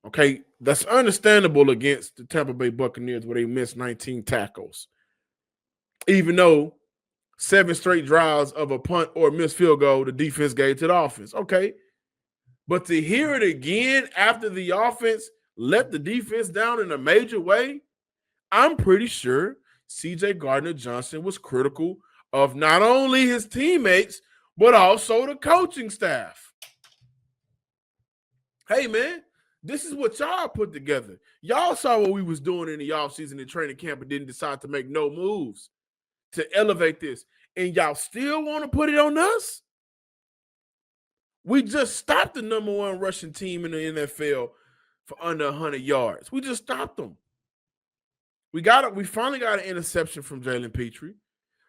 Okay, that's understandable against the Tampa Bay Buccaneers where they missed 19 tackles. Even though 7 straight drives of a punt or a missed field goal, the defense gave to the offense. Okay, but to hear it again after the offense let the defense down in a major way, I'm pretty sure C.J. Gardner-Johnson was critical of not only his teammates, but also the coaching staff. Hey, man, this is what y'all put together. Y'all saw what we was doing in the offseason and training camp and didn't decide to make no moves to elevate this. And y'all still want to put it on us? We just stopped the number 1 rushing team in the NFL for under 100 yards. We just stopped them. We finally got an interception from Jalen Petrie,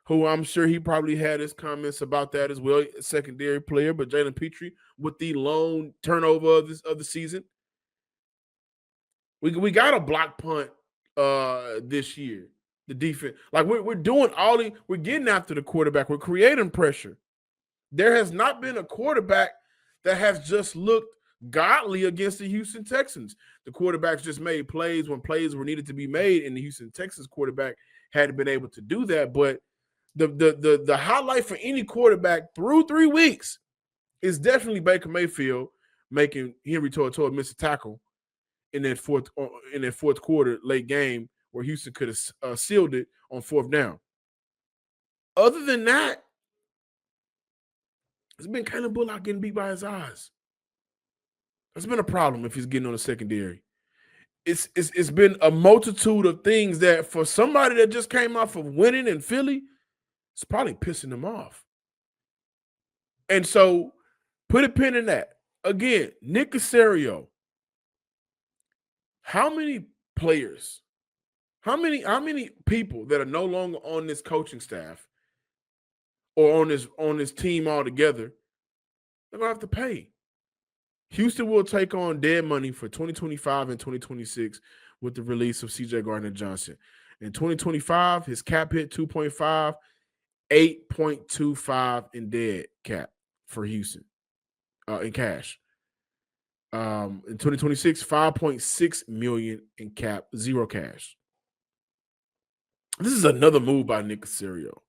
who I'm sure he probably had his comments about that as well, a secondary player, but Jalen Petrie with the lone turnover of the season. We got a block punt this year. The defense, like we're doing we're getting after the quarterback. We're creating pressure. There has not been a quarterback that has just looked godly against the Houston Texans. The quarterbacks just made plays when plays were needed to be made, and the Houston Texans quarterback hadn't been able to do that. But the highlight for any quarterback through 3 weeks is definitely Baker Mayfield making Henry To'oTo'o miss a tackle in that fourth quarter late game where Houston could have sealed it on 4th down. Other than that, it's been kind of Bullock getting beat by his eyes. That's been a problem if he's getting on the secondary. It's been a multitude of things that for somebody that just came off of winning in Philly, it's probably pissing them off. And so put a pin in that. Again, Nick Caserio. How many players, how many people that are no longer on this coaching staff or on this team altogether, they're going to have to pay? Houston will take on dead money for 2025 and 2026 with the release of C.J. Gardner-Johnson. In 2025, his cap hit 2.5, 8.25 in dead cap for Houston in cash. In 2026, $5.6 million in cap, 0 cash. This is another move by Nick Caserio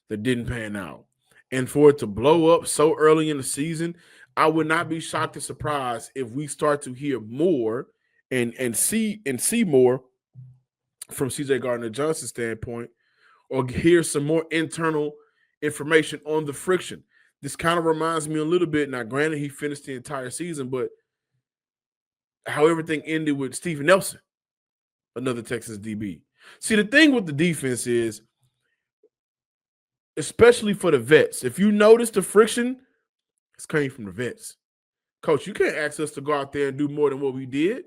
that didn't pan out. And for it to blow up so early in the season, I would not be shocked or surprised if we start to hear more and see more from C.J. Gardner-Johnson's standpoint, or hear some more internal information on the friction. This kind of reminds me a little bit. Now, granted, he finished the entire season, but how everything ended with Steven Nelson, another Texas DB. See, the thing with the defense is, especially for the vets, if you notice the friction, it's coming from the vets. Coach, you can't ask us to go out there and do more than what we did.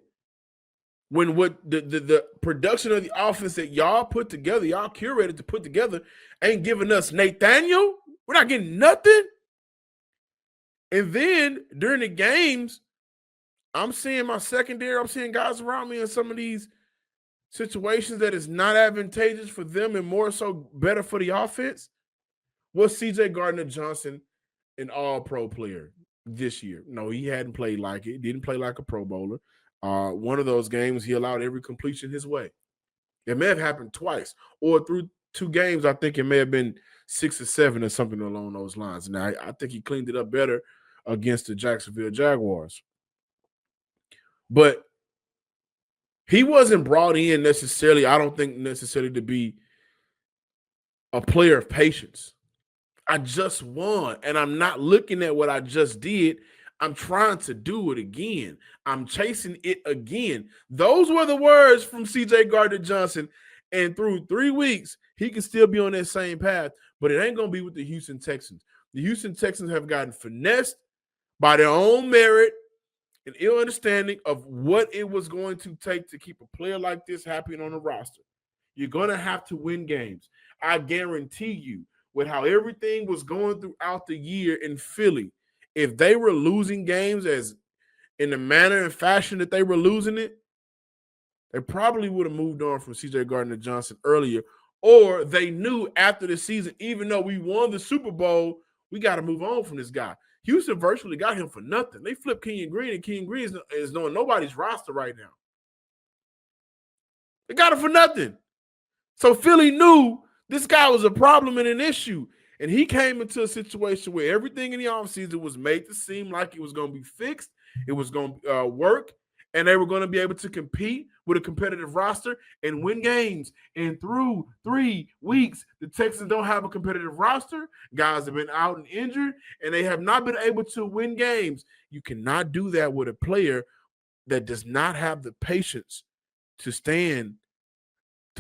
When what the production of the offense that y'all put together, y'all curated to put together, ain't giving us Nathaniel. We're not getting nothing. And then during the games, I'm seeing my secondary, I'm seeing guys around me in some of these situations that is not advantageous for them and more so better for the offense. Was C.J. Gardner-Johnson an all-pro player this year? No, he hadn't played like it. Didn't play like a Pro Bowler. One of those games, he allowed every completion his way. It may have happened twice, or through 2 games. I think it may have been 6 or 7 or something along those lines. Now, I think he cleaned it up better against the Jacksonville Jaguars. But he wasn't brought in necessarily, I don't think necessarily to be a player of patience. I just won, and I'm not looking at what I just did. I'm trying to do it again. I'm chasing it again. Those were the words from C.J. Gardner-Johnson. And through 3 weeks, he can still be on that same path, but it ain't going to be with the Houston Texans. The Houston Texans have gotten finessed by their own merit and ill understanding of what it was going to take to keep a player like this happy on the roster. You're going to have to win games. I guarantee you, with how everything was going throughout the year in Philly, if they were losing games as in the manner and fashion that they were losing it, they probably would have moved on from C.J. Gardner-Johnson earlier, or they knew after the season, even though we won the Super Bowl, we got to move on from this guy. Houston virtually got him for nothing. They flipped Kenyon Green, and Kenyon Green is on nobody's roster right now. They got him for nothing. So Philly knew this guy was a problem and an issue. And he came into a situation where everything in the offseason was made to seem like it was going to be fixed. It was going to work. And they were going to be able to compete with a competitive roster and win games. And through 3 weeks, the Texans don't have a competitive roster. Guys have been out and injured, and they have not been able to win games. You cannot do that with a player that does not have the patience to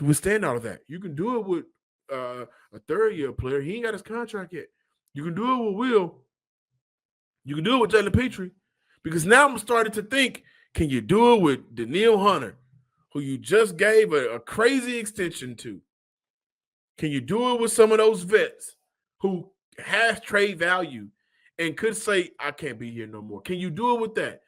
withstand all of that. You can do it with a third-year player. He ain't got his contract yet. You can do it with Will. You can do it with Jalen Petrie. Because now I'm starting to think, can you do it with Danielle Hunter, who you just gave a crazy extension to? Can you do it with some of those vets who has trade value and could say, I can't be here no more? Can you do it with that?